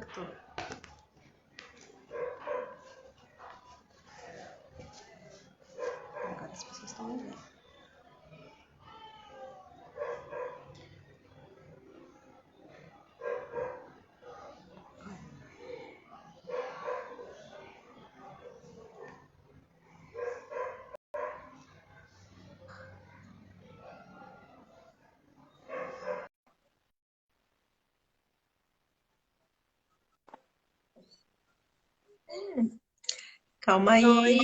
impacto. Agora as pessoas estão me vendo. Calma aí. Oi,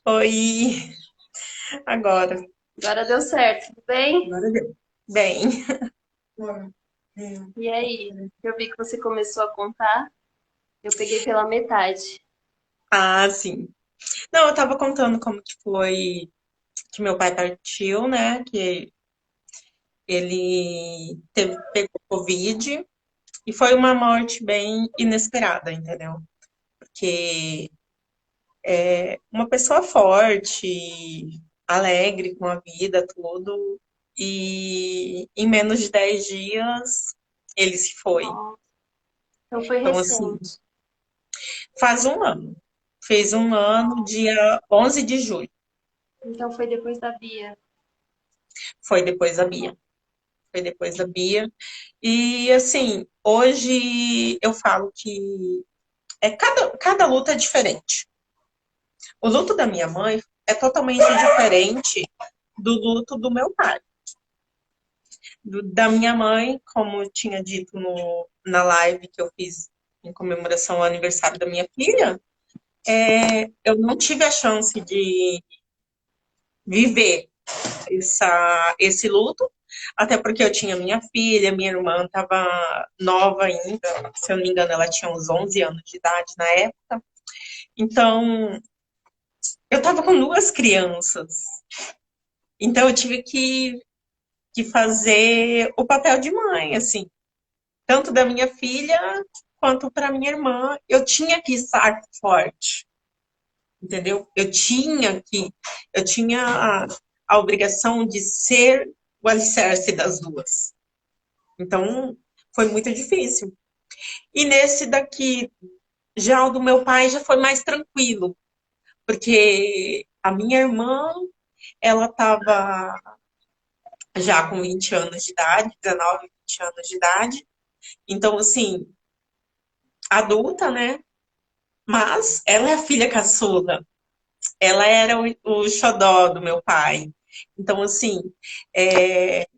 Oi. Agora. agora deu certo, tudo bem? Agora deu. Bem. E aí? Eu vi que você começou a contar, eu peguei pela metade. Ah, sim. Não, eu tava contando como que foi que meu pai partiu, né? Que ele pegou Covid e foi uma morte bem inesperada, entendeu? Porque uma pessoa forte, alegre com a vida, tudo, e em menos de 10 dias ele se foi. Ó, então foi Então, assim, recente. faz um ano. Fez um ano, dia 11 de julho. Então foi depois da Bia. Foi depois da Bia. Foi depois da Bia. E, assim, hoje eu falo que cada luta é diferente. O luto da minha mãe é totalmente diferente do luto do meu pai. Da minha mãe, como eu tinha dito na live que eu fiz em comemoração ao aniversário da minha filha, eu não tive a chance de viver esse luto, até porque eu tinha minha filha, minha irmã estava nova ainda, se eu não me engano, ela tinha uns 11 anos de idade na época. Então, eu estava com duas crianças. Então, eu tive que fazer o papel de mãe, assim, tanto da minha filha quanto para minha irmã. Eu tinha que estar forte, entendeu? Eu tinha a obrigação de ser o alicerce das duas. Então, foi muito difícil. E nesse daqui, já o do meu pai já foi mais tranquilo, porque a minha irmã, ela estava já com 20 anos de idade, 19, 20 anos de idade. Então, assim, adulta, né? Mas ela é a filha caçula. Ela era o xodó do meu pai. Então, assim, é,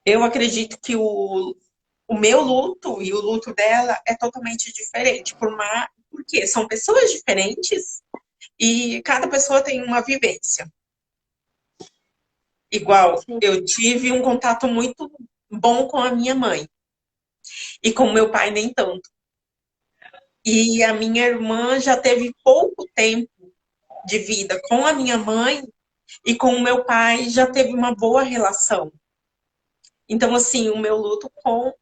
eu acredito que o meu luto e o luto dela é totalmente diferente. Porque são pessoas diferentes e cada pessoa tem uma vivência. Igual, Sim. eu tive um contato muito bom com a minha mãe e com o meu pai nem tanto. E a minha irmã já teve pouco tempo de vida com a minha mãe e com o meu pai já teve uma boa relação. Então, assim, o meu luto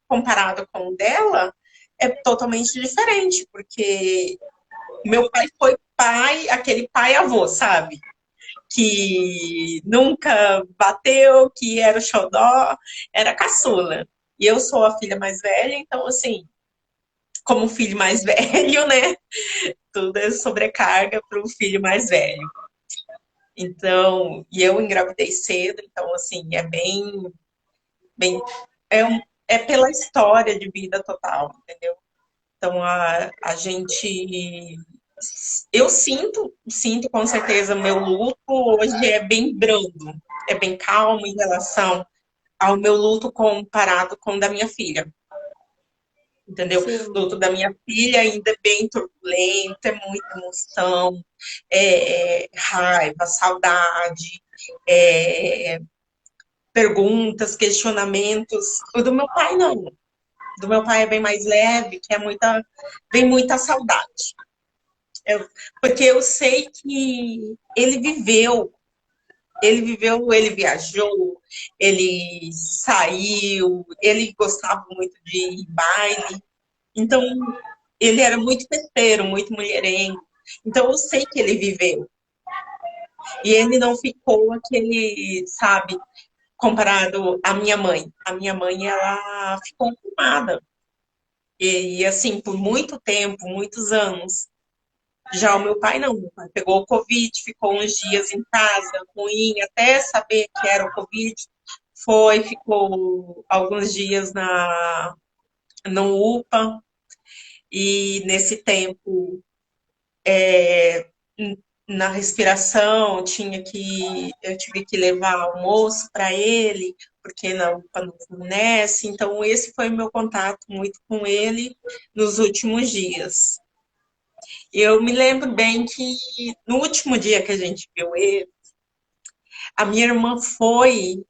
comparado com o dela é totalmente diferente, porque meu pai foi pai, aquele pai avô, sabe? Que nunca bateu, que era o xodó, era caçula. E eu sou a filha mais velha, então, assim, como filho mais velho, né? Tudo é sobrecarga para o filho mais velho. Então, e eu engravidei cedo, então, assim, bem, é pela história de vida total, entendeu? Então, a gente. Eu sinto com certeza, meu luto hoje é bem brando, é bem calmo em relação ao meu luto comparado com o da minha filha, entendeu? Sim. O luto da minha filha ainda é bem turbulento, é muita emoção, é raiva, saudade, é perguntas, questionamentos. O do meu pai, não. Do meu pai é bem mais leve, que é vem muita saudade. Porque eu sei que ele viajou, ele saiu, ele gostava muito de ir em baile, então ele era muito festeiro, muito mulherengo. Então eu sei que ele viveu. E ele não ficou aquele, sabe, comparado à minha mãe. A minha mãe, ela ficou ocupada. E assim, por muito tempo, muitos anos. Já o meu pai não, meu pai pegou o Covid, ficou uns dias em casa, ruim, até saber que era o Covid. Foi, ficou alguns dias no UPA, e nesse tempo, na respiração, eu tive que levar almoço para ele, porque na UPA não fornece. Então, esse foi o meu contato muito com ele nos últimos dias. Eu me lembro bem que no último dia que a gente viu ele, a minha irmã foi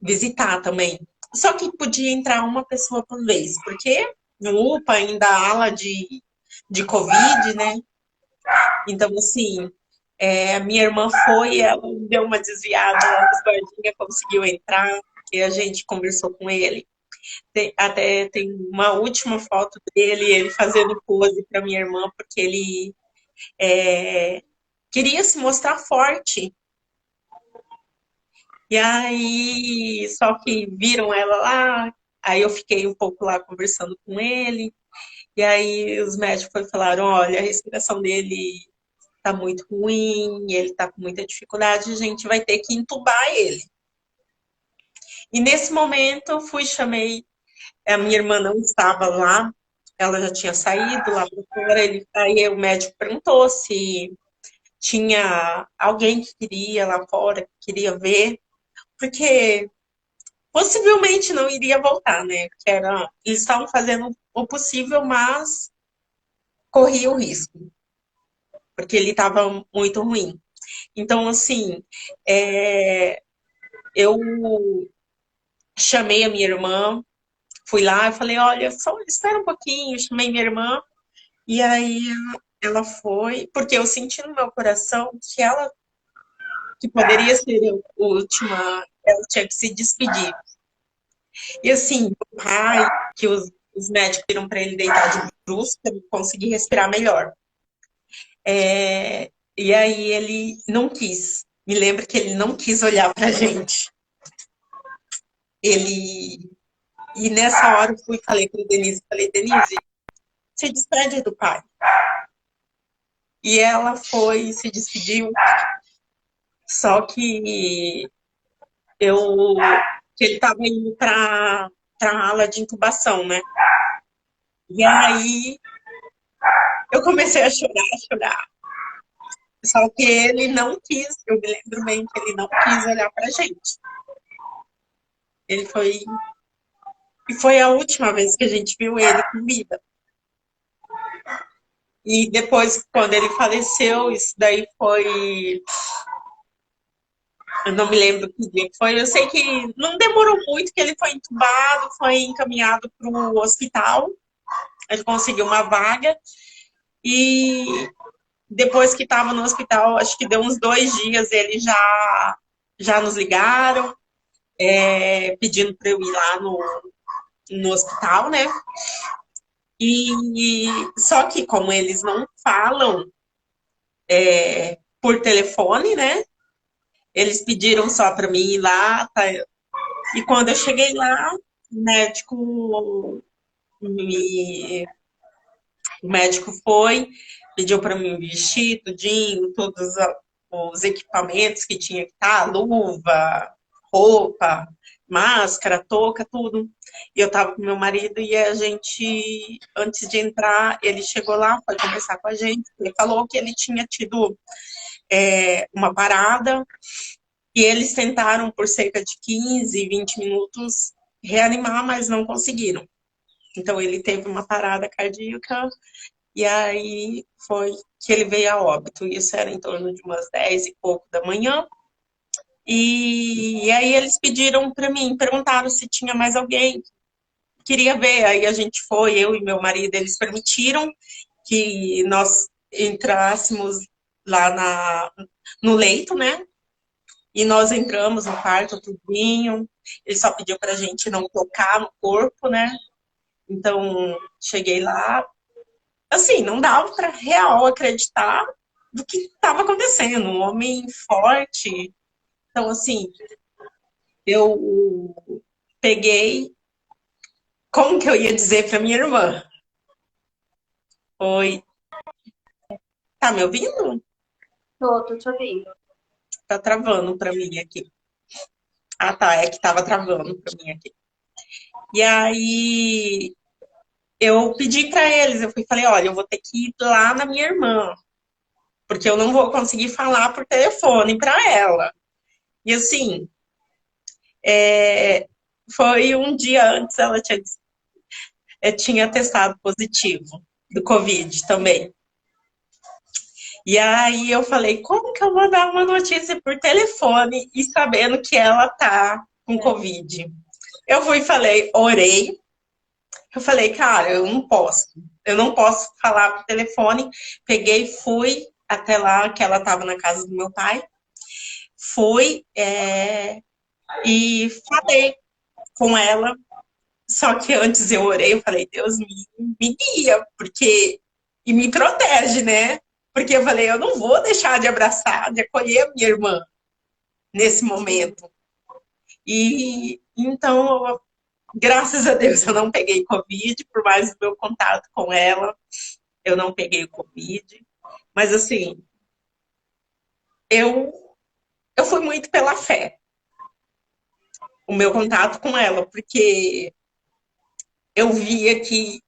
visitar também. Só que podia entrar uma pessoa por vez, porque no UPA ainda há ala de Covid, né? Então, assim, a minha irmã foi, ela deu uma desviada, uma guardinha, conseguiu entrar, e a gente conversou com ele. Até tem uma última foto dele, ele fazendo pose para minha irmã, porque ele queria se mostrar forte. E aí, só que viram ela lá, aí eu fiquei um pouco lá conversando com ele, e aí os médicos falaram, olha, a respiração dele tá muito ruim, ele tá com muita dificuldade, a gente vai ter que entubar ele. E nesse momento eu fui, chamei, a minha irmã não estava lá, ela já tinha saído lá para fora, aí o médico perguntou se tinha alguém que queria lá fora, que queria ver, porque possivelmente não iria voltar, né? Porque eles estavam fazendo o possível, mas corria o risco, porque ele estava muito ruim. Então, assim, eu chamei a minha irmã, fui lá e falei, olha, só espera um pouquinho, chamei minha irmã, e aí ela foi, porque eu senti no meu coração que ela, que poderia ser a última, ela tinha que se despedir. E assim, o pai, que os médicos viram para ele deitar de bruços para ele conseguir respirar melhor. E aí ele não quis. Me lembro que ele não quis olhar para a gente. Ele e nessa hora eu fui e falei para Denise, falei, Denise, se despede do pai. E ela foi e se despediu. Só que eu que ele estava indo para a ala de intubação, né? E aí eu comecei a chorar, a chorar. Só que ele não quis, eu me lembro bem que ele não quis olhar pra gente. Ele foi. E foi a última vez que a gente viu ele com vida. E depois, quando ele faleceu, isso daí foi. Eu não me lembro que dia que foi. Eu sei que não demorou muito, que ele foi entubado, foi encaminhado para o hospital. Ele conseguiu uma vaga. E depois que estava no hospital, acho que deu uns 2 dias, eles já nos ligaram, pedindo para eu ir lá no hospital, né? E só que como eles não falam por telefone, né? Eles pediram só para mim ir lá, tá? E quando eu cheguei lá, o médico me, o médico foi, pediu para mim vestir tudinho, todos os equipamentos que tinha que estar, luva, roupa, máscara, touca, tudo. E eu estava com meu marido e a gente, antes de entrar, ele chegou lá, foi conversar com a gente. Ele falou que ele tinha tido uma parada e eles tentaram por cerca de 15, 20 minutos reanimar, mas não conseguiram. Então ele teve uma parada cardíaca e aí foi que ele veio a óbito. Isso era em torno de umas 10 e pouco da manhã. E aí eles pediram para mim, perguntaram se tinha mais alguém. Queria ver, aí a gente foi, eu e meu marido, eles permitiram que nós entrássemos lá no leito, né? E nós entramos no quarto, tudinho. Ele só pediu pra gente não tocar no corpo, né? Então, cheguei lá. Assim, não dava para real acreditar do que estava acontecendo. Um homem forte. Então, assim, eu peguei. Como que eu ia dizer para minha irmã? Oi, tá me ouvindo? Tô te ouvindo. Tá travando pra mim aqui. Ah, tá, é que tava travando pra mim aqui. E aí eu pedi pra eles, falei, olha, eu vou ter que ir lá na minha irmã, porque eu não vou conseguir falar por telefone pra ela. E assim, é, foi um dia antes, ela tinha testado positivo do Covid também. E aí eu falei, como que eu vou dar uma notícia por telefone e sabendo que ela tá com Covid? Eu fui e falei, orei. Eu falei, cara, eu não posso. Eu não posso falar por telefone. Peguei, fui até lá, que ela estava na casa do meu pai. Fui e falei com ela. Só que antes eu orei, eu falei, Deus me guia, porque e me protege, né? Porque eu falei, eu não vou deixar de abraçar, de acolher a minha irmã nesse momento. E então, graças a Deus, eu não peguei Covid, por mais do meu contato com ela, eu não peguei o Covid. Mas assim, eu, eu fui muito pela fé, o meu contato com ela, porque eu via que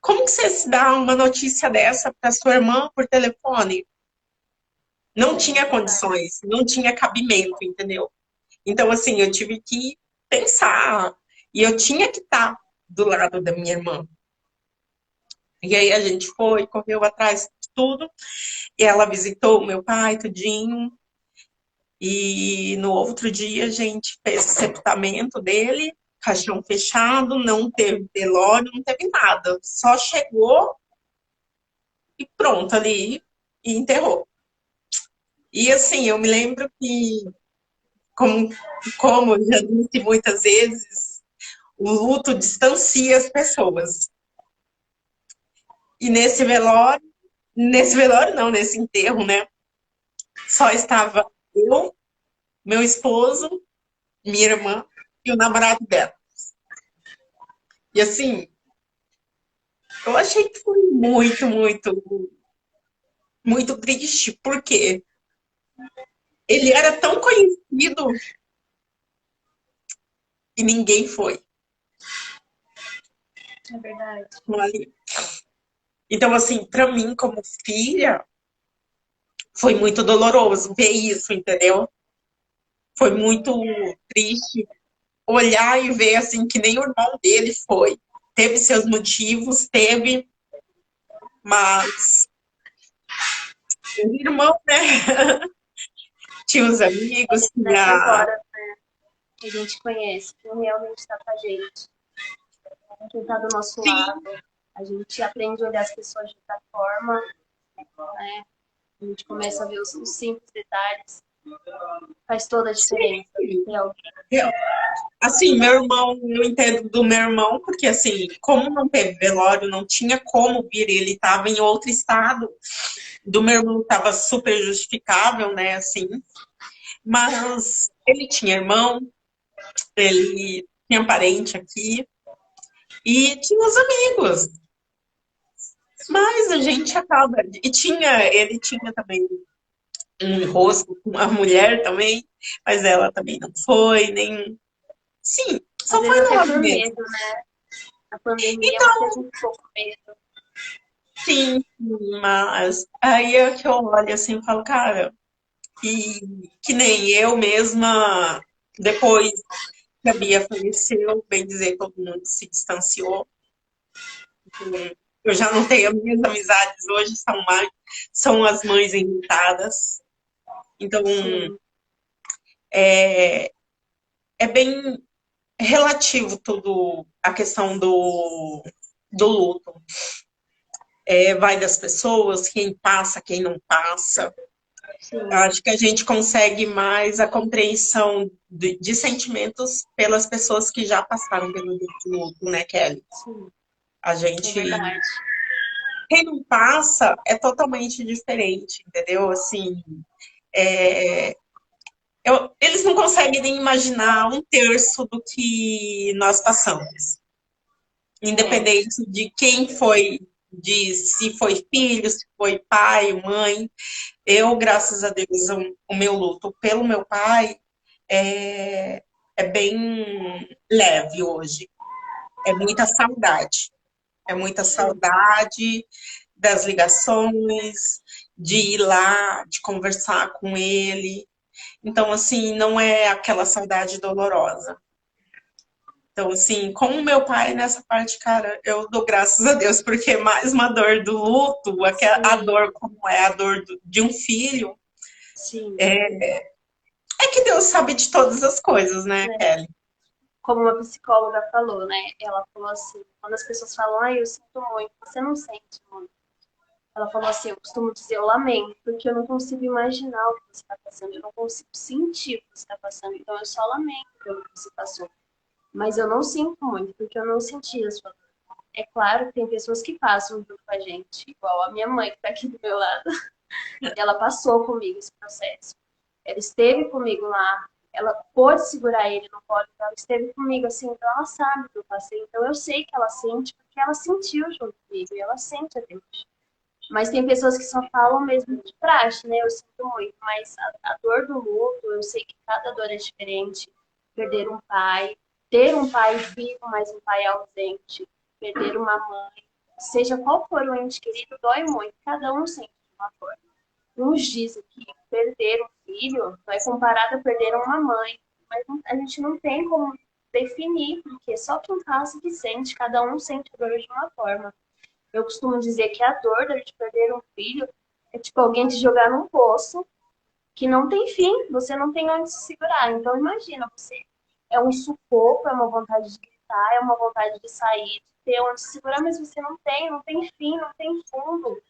como que você se dá uma notícia dessa para sua irmã por telefone? Não tinha condições, não tinha cabimento, entendeu? Então, assim, eu tive que pensar. E eu tinha que estar do lado da minha irmã. E aí a gente foi, correu atrás de tudo. E ela visitou o meu pai, tudinho. E no outro dia a gente fez o sepultamento dele, caixão fechado, não teve velório, não teve nada. Só chegou e pronto ali e enterrou. E assim, eu me lembro que, como, como eu já disse muitas vezes, o luto distancia as pessoas. E nesse velório não, nesse enterro, né? Só estava eu, meu esposo, minha irmã e o namorado dela. E assim, eu achei que foi muito triste, porque ele era tão conhecido e ninguém foi É verdade. ali. Então, assim, para mim, como filha, foi muito doloroso ver isso, entendeu? Foi muito triste olhar e ver assim que nem o irmão dele foi. Teve seus motivos, teve, mas o irmão, né? Tinha os amigos, Nessas tinha. horas que a gente conhece, quem realmente está com a gente, quem está do nosso lado, Sim, a gente aprende a olhar as pessoas de outra forma, né? A gente começa a ver os simples detalhes. Faz toda a diferença. sim. Ter alguém. Assim, meu irmão, eu entendo do meu irmão, porque assim, como não teve velório, não tinha como vir, ele estava em outro estado. Do meu irmão estava super justificável, né? Assim, mas ele tinha irmão, ele tinha parente aqui e tinha os amigos. Mas a gente acaba. Ele tinha também um rosto com uma mulher também, mas ela também não foi, nem. Sim, Às só vezes foi até nós por mesmo. medo, né? A pandemia Então, manteve a gente um pouco medo. sim, mas aí é que eu olho assim e falo, cara, que nem eu mesma, depois que a Bia faleceu, bem dizer, todo mundo se distanciou. Eu já não tenho, as minhas amizades hoje são as mães enlutadas. Então, Sim, é bem relativo tudo a questão do luto. Vai das pessoas, quem passa, quem não passa. Eu sim, acho que a gente consegue mais a compreensão de sentimentos pelas pessoas que já passaram pelo luto, né, Kelly? sim, A é gente. verdade. Quem não passa é totalmente diferente, entendeu? Assim, é, eles não conseguem nem imaginar um terço do que nós passamos. É, Independente de quem foi. de se foi filho, se foi pai, mãe. Eu, graças a Deus, o meu luto pelo meu pai é, é bem leve hoje. É muita saudade. É muita Sim, saudade das ligações, de ir lá, de conversar com ele. Então, assim, não é aquela saudade dolorosa. Então, assim, com meu pai nessa parte, cara, eu dou graças a Deus, porque mais uma dor do luto, a sim, dor como é a dor de um filho, sim. é que Deus sabe de todas as coisas, né, Né? Kelly? Como uma psicóloga falou, né? Ela falou assim, quando as pessoas falam, eu sinto muito, você não sente muito. Ela falou assim, eu costumo dizer, eu lamento, porque eu não consigo imaginar o que você está passando, eu não consigo sentir o que você está passando, então eu só lamento pelo que você passou. Mas eu não sinto muito, porque eu não senti a sua dor. É claro que tem pessoas que passam junto com a gente, igual a minha mãe que está aqui do meu lado. Ela passou comigo esse processo. Ela esteve comigo lá, ela pôde segurar ele no colo, então ela esteve comigo assim, então ela sabe o que eu passei, então eu sei que ela sente, porque ela sentiu junto comigo, e ela sente até hoje. Mas tem pessoas que só falam mesmo de praxe, né? Eu sinto muito, mas a dor do luto, eu sei que cada dor é diferente. Perder um pai, ter um pai vivo, mas um pai ausente, perder uma mãe, seja qual for o ente querido, dói muito. Cada um sente de uma forma. Uns dizem que perder um filho não é comparado a perder uma mãe, mas a gente não tem como definir, porque só quem passa que sente, cada um sente a dor de uma forma. Eu costumo dizer que a dor de perder um filho é tipo alguém te jogar num poço que não tem fim, você não tem onde se segurar. Então imagina, você é um sufoco, é uma vontade de gritar, é uma vontade de sair, de ter onde se segurar, mas você não tem fim, não tem fundo.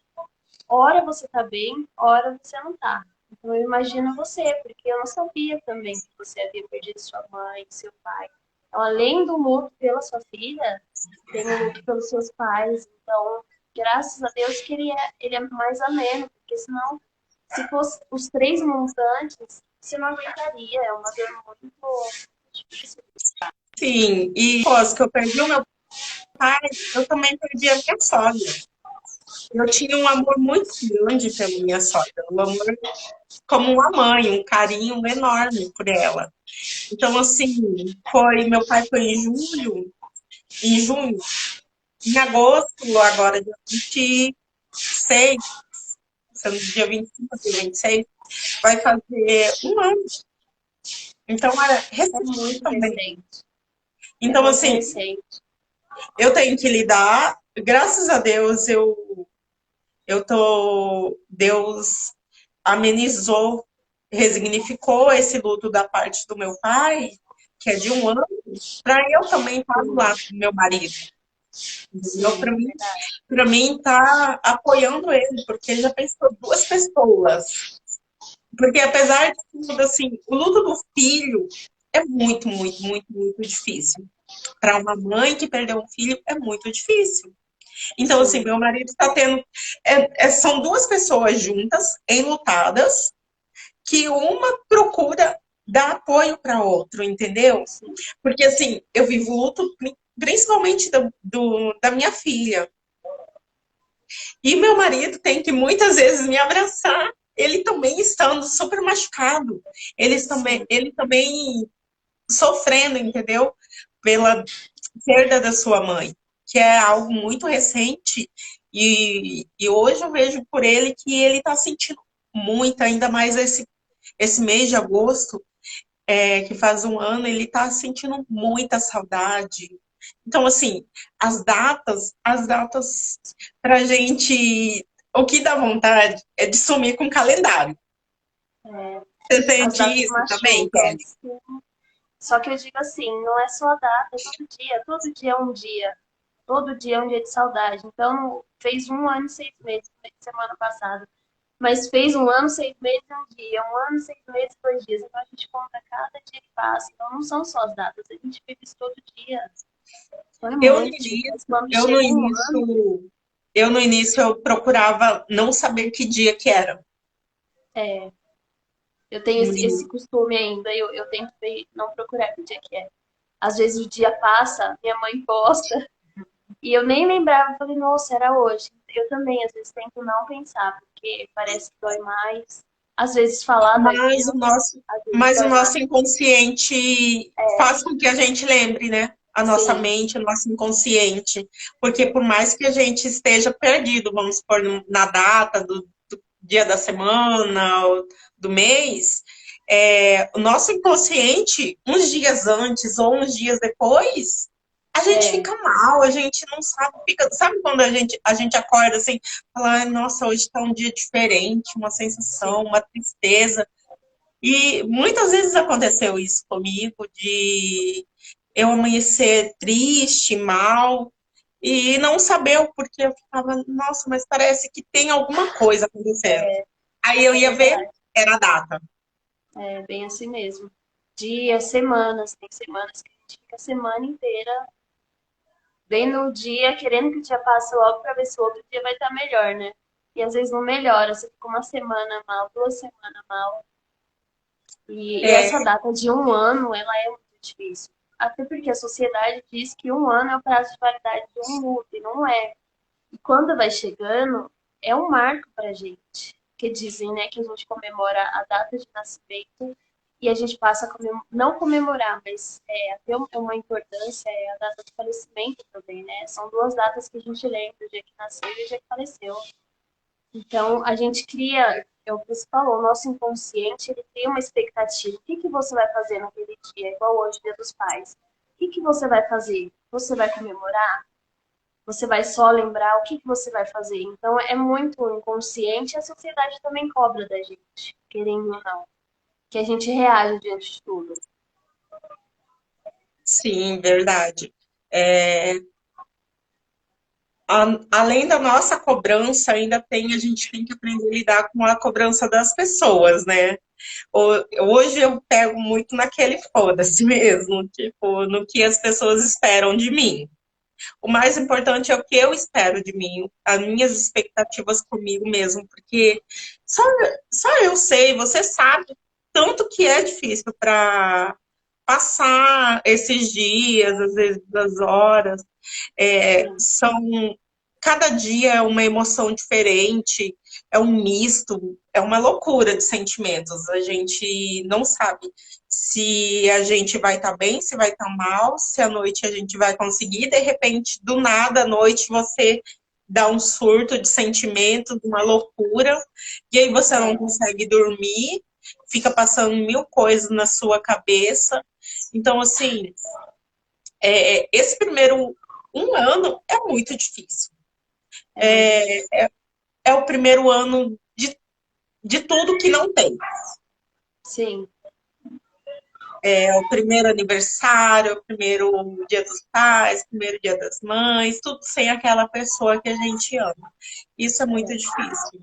Hora você tá bem, hora você não tá. Então eu imagino você, porque eu não sabia também que você havia perdido sua mãe, seu pai. Então, além do luto pela sua filha, tem o luto pelos seus pais. Então, graças a Deus que ele é mais ameno, porque senão, se fosse os três montantes, você não aguentaria. É uma dor muito difícil. Sim, e após que eu perdi o meu pai, eu também perdi a minha sogra. Eu tinha um amor muito grande pela minha sogra, um amor como uma mãe, um carinho enorme por ela. Então, assim, meu pai foi em junho, em agosto, agora dia 26, sendo dia 25, dia 26, vai fazer um ano. Então, era É recente muito também. recente. É Então, muito assim, recente. eu tenho que lidar, graças a Deus, Deus amenizou, resignificou esse luto da parte do meu pai, que é de um ano, para eu também estar do Sim, lado do meu marido. Entendeu? sim, verdade. Para mim tá apoiando ele, porque ele já pensou duas pessoas. Porque apesar de tudo, assim, o luto do filho é muito, muito, muito, muito difícil. Para uma mãe que perdeu um filho é muito difícil. Então, assim, Sim, meu marido está tendo. São duas pessoas juntas, enlutadas, que uma procura dar apoio para outro, entendeu? sim, Porque, assim, eu vivo luto principalmente da minha filha. E meu marido tem que muitas vezes me abraçar, ele também estando super machucado, sim. ele também sofrendo, entendeu? Pela perda da sua mãe, que é algo muito recente. E hoje eu vejo por ele que ele está sentindo muito, ainda mais esse mês de agosto, que faz um ano, ele está sentindo muita saudade. Então, assim, as datas pra gente, o que dá vontade é de sumir com o calendário. É, Você as sente datas isso também, machucam. Kelly? Só que eu digo assim, não é só a data, é todo dia é um dia. Todo dia é um dia de saudade. Então, fez um ano e 6 meses, semana passada. Mas fez um ano, 6 meses e um dia. Um ano, 6 meses e 2 dias. Então a gente conta cada dia que passa. Então não são só as datas, a gente vive isso todo dia. Então é Eu no muito difícil. início, Mas quando eu no chega um ano, início, eu no início eu procurava não saber que dia que era. é, eu tenho esse costume ainda. Eu tento não procurar que dia que é. Às vezes o dia passa, minha mãe posta. E eu nem lembrava, falei, nossa, era hoje. Eu também, às vezes, tento não pensar, porque parece que dói mais. Às vezes falar dói Mas o menos, nosso, às vezes mas o dói mais. nosso inconsciente faz com que a gente lembre, né? A nossa Sim, mente, o nosso inconsciente. Porque por mais que a gente esteja perdido, vamos supor, na data do dia da semana, ou do mês, o nosso inconsciente, uns dias antes ou uns dias depois, a gente é, fica mal, a gente não sabe, sabe quando a gente acorda assim, fala, "Ai, nossa, hoje está um dia diferente, uma sensação, sim, uma tristeza." E muitas vezes aconteceu isso comigo, de eu amanhecer triste, mal, e não saber o porquê. Eu ficava, nossa, mas parece que tem alguma coisa acontecendo. Aí eu é ia ver, verdade. era a data. É bem assim mesmo. Dias, semanas, tem semanas que a gente fica a semana inteira vendo o dia, querendo que o dia passe logo para ver se o outro dia vai estar melhor, né? E às vezes não melhora, você fica uma semana mal, 2 semanas mal. E É, essa data de 1 ano, ela é muito difícil. Até porque a sociedade diz que 1 ano é o prazo de validade de um luto, e não é. E quando vai chegando, é um marco pra gente. Que dizem, né, que a gente comemora a data de nascimento e a gente passa a não comemorar, mas até uma importância é a data de falecimento também, né? São duas datas que a gente lembra, o dia que nasceu e o dia que faleceu. Então, a gente cria, é o que você falou, o nosso inconsciente, ele cria uma expectativa. O que que você vai fazer naquele dia? Igual hoje, Dia dos Pais. O que que você vai fazer? Você vai comemorar? Você vai só lembrar? O que que você vai fazer? Então, é muito inconsciente e a sociedade também cobra da gente, querendo ou não. Que a gente reage diante de tudo. sim, verdade. É, além da nossa cobrança, ainda tem, a gente tem que aprender a lidar com a cobrança das pessoas, né? Hoje eu pego muito naquele foda-se mesmo, tipo, no que as pessoas esperam de mim. O mais importante é o que eu espero de mim, as minhas expectativas comigo mesmo, porque só, só eu sei, você sabe tanto que é difícil para passar esses dias, às vezes as horas, Sim, são cada dia é uma emoção diferente, é um misto, é uma loucura de sentimentos. A gente não sabe se a gente vai estar bem, se vai estar mal, se à noite a gente vai conseguir, de repente, do nada, à noite, você dá um surto de sentimento, de uma loucura, e aí você não é, consegue dormir, fica passando mil coisas na sua cabeça. Então, assim, esse primeiro um ano é muito difícil. é muito difícil. É o primeiro ano de tudo que não tem. Sim, É o primeiro aniversário, o primeiro dia dos pais, o primeiro dia das mães, tudo sem aquela pessoa que a gente ama. Isso é muito difícil.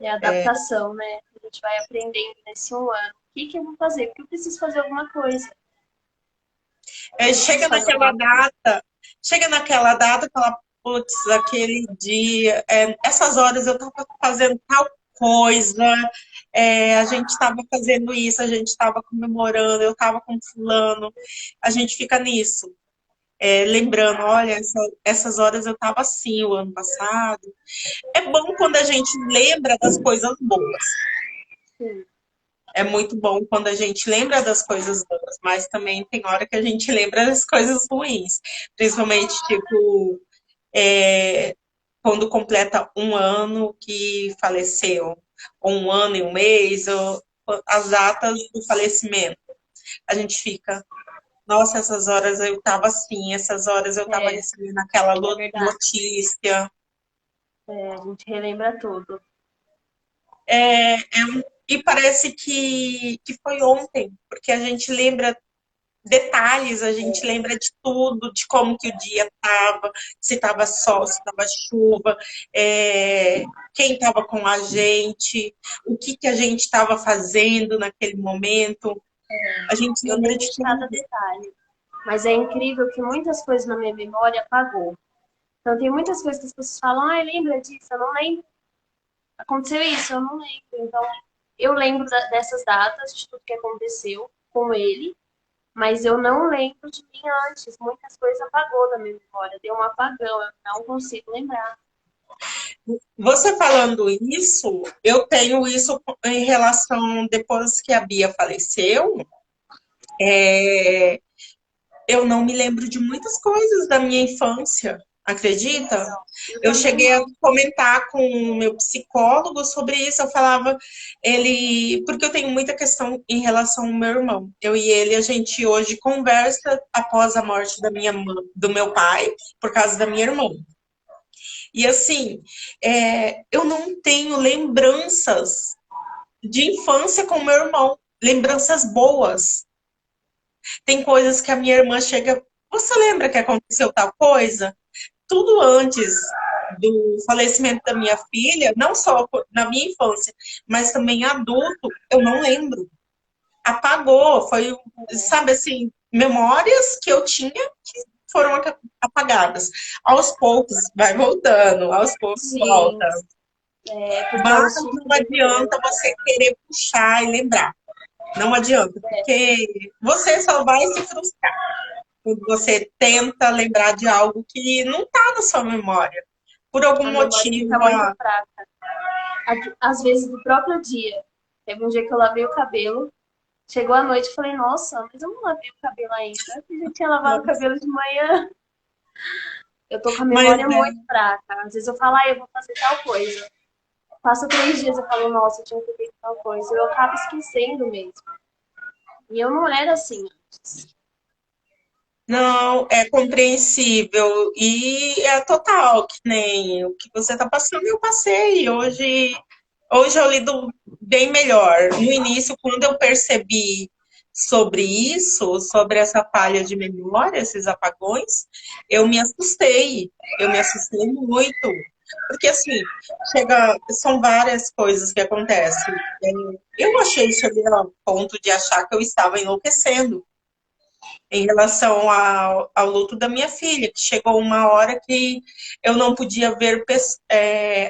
é adaptação, né? A gente vai aprendendo nesse 1 ano. O que que eu vou fazer? Porque eu preciso fazer alguma coisa. Eu É, preciso fazer alguma coisa. chega naquela data, fala, putz, aquele dia, essas horas eu estava fazendo tal coisa, a gente estava fazendo isso, a gente estava comemorando, eu estava com fulano, a gente fica nisso. Lembrando, olha, essas horas eu estava assim o ano passado. É bom quando a gente lembra das coisas boas. Sim, É muito bom quando a gente lembra das coisas boas, mas também tem hora que a gente lembra das coisas ruins. Principalmente, tipo, é, quando completa um ano que faleceu, ou um ano e um mês, ou as datas do falecimento. A gente fica, nossa, essas horas eu estava assim, essas horas eu estava é, recebendo aquela é verdade. notícia. A gente relembra tudo. E parece que foi ontem, porque a gente lembra detalhes, a gente lembra de tudo, de como que o dia estava, se estava sol, se estava chuva, quem estava com a gente, o que, que a gente estava fazendo naquele momento. A gente Eu lembra lembro de de cada tudo. detalhe. Mas é incrível que muitas coisas na minha memória apagou. Então tem muitas coisas que as pessoas falam, ah, lembra disso? Eu não lembro. Aconteceu isso, eu não lembro. Então eu lembro dessas datas, de tudo que aconteceu com ele, Mas eu não lembro de mim antes. Muitas coisas apagou da minha memória. Deu um apagão. Eu não consigo lembrar. Você falando isso, eu tenho isso em relação, depois que a Bia faleceu, é, eu não me lembro de muitas coisas da minha infância, acredita? Eu Eu também cheguei a não. comentar com o meu psicólogo sobre isso, eu falava, ele, porque eu tenho muita questão em relação ao meu irmão. Eu e ele, a gente hoje conversa após a morte da minha mãe, do meu pai, por causa da minha irmã. E assim, eu não tenho lembranças de infância com meu irmão, lembranças boas. Tem coisas que a minha irmã chega. Você lembra que aconteceu tal coisa? Tudo antes do falecimento da minha filha, não só na minha infância, mas também adulto, eu não lembro. Apagou, foi, sabe assim, memórias que eu tinha que foram apagadas. Aos poucos vai voltando, aos poucos Sim, volta. porque é Mas um ciclo não muito grande. adianta você querer puxar e lembrar. Não adianta, porque você só vai se frustrar quando você tenta lembrar de algo que não está na sua memória. Por algum A memória motivo. fica muito fraca. Às vezes, do próprio dia. Teve um dia que eu lavei o cabelo. Chegou a noite e falei, nossa, mas eu não lavei o cabelo ainda. Eu já tinha lavado o cabelo de manhã. Eu tô com a Mas memória muito fraca. Às vezes eu falo, eu vou fazer tal coisa. Passa 3 dias, eu falo, nossa, eu tinha que ter feito tal coisa. Eu acabo esquecendo mesmo. E eu não era assim antes. não, é compreensível e é total, que nem o que você está passando, eu passei. Hoje eu lido bem melhor. No início, quando eu percebi sobre isso, sobre essa falha de memória, esses apagões, eu me assustei. Eu me assustei muito. Porque, assim, são várias coisas que acontecem. Eu cheguei ao ponto de achar que eu estava enlouquecendo em relação ao luto da minha filha, que chegou uma hora que eu não podia ver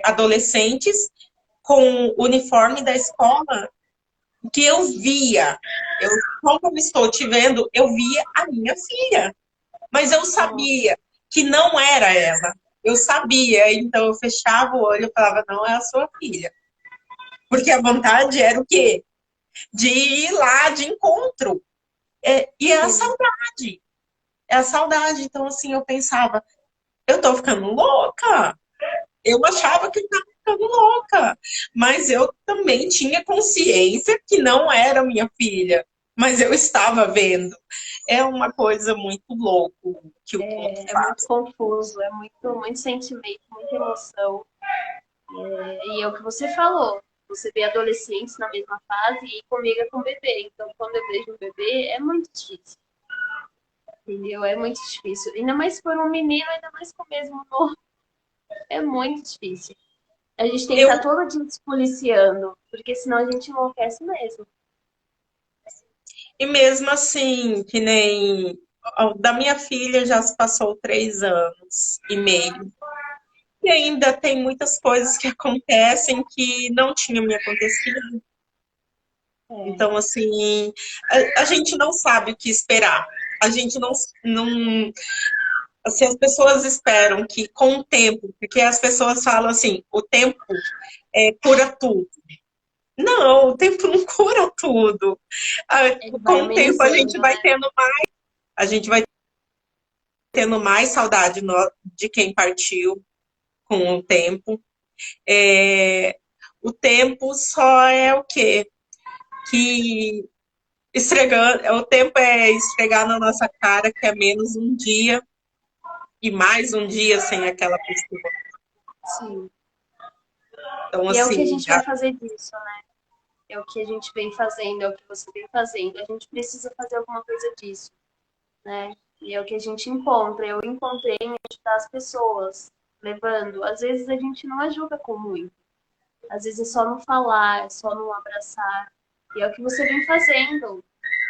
adolescentes com o uniforme da escola que eu via. Como eu estou te vendo, eu via a minha filha, mas eu sabia que não era ela. Eu sabia, então eu fechava o olho e falava, não é a sua filha. Porque a vontade era o quê? De ir lá de encontro. E é a Sim. saudade. É a saudade. Então, assim, eu pensava, eu tô ficando louca. Eu achava que eu estava ficando louca, mas eu também tinha consciência que não era minha filha, mas eu estava vendo. É uma coisa muito louco que o corpo É muito faz. confuso, é muito sentimento, muita emoção. E é o que você falou. Você vê adolescentes na mesma fase e comigo é com bebê. Então, quando eu vejo um bebê, é muito difícil. Entendeu? É muito difícil. Ainda mais se for um menino, ainda mais com o mesmo nome. É muito difícil. A gente tem que Eu, estar todo dia se policiando, porque senão a gente enlouquece mesmo. e mesmo assim, que nem da minha filha já se passou 3 anos e meio. E ainda tem muitas coisas que acontecem que não tinham me acontecido. É, Então, assim, a gente não sabe o que esperar. A gente não. Assim, as pessoas esperam que com o tempo, porque as pessoas falam assim, o tempo cura tudo. Não, o tempo não cura tudo. ele vai Com o tempo amenizando, né? a gente vai tendo mais saudade de quem partiu com o tempo. O tempo só é o quê? Que o tempo é esfregar na nossa cara que é menos um dia e mais um dia sem aquela pessoa. Sim. Então, E é o que a assim, gente vai fazer disso, né? É o que a gente vem fazendo, é o que você vem fazendo. A gente precisa fazer alguma coisa disso, né? E é o que a gente encontra. Eu encontrei em ajudar as pessoas, levando. Às vezes a gente não ajuda com muito. Às vezes é só não falar, é só não abraçar. E é o que você vem fazendo.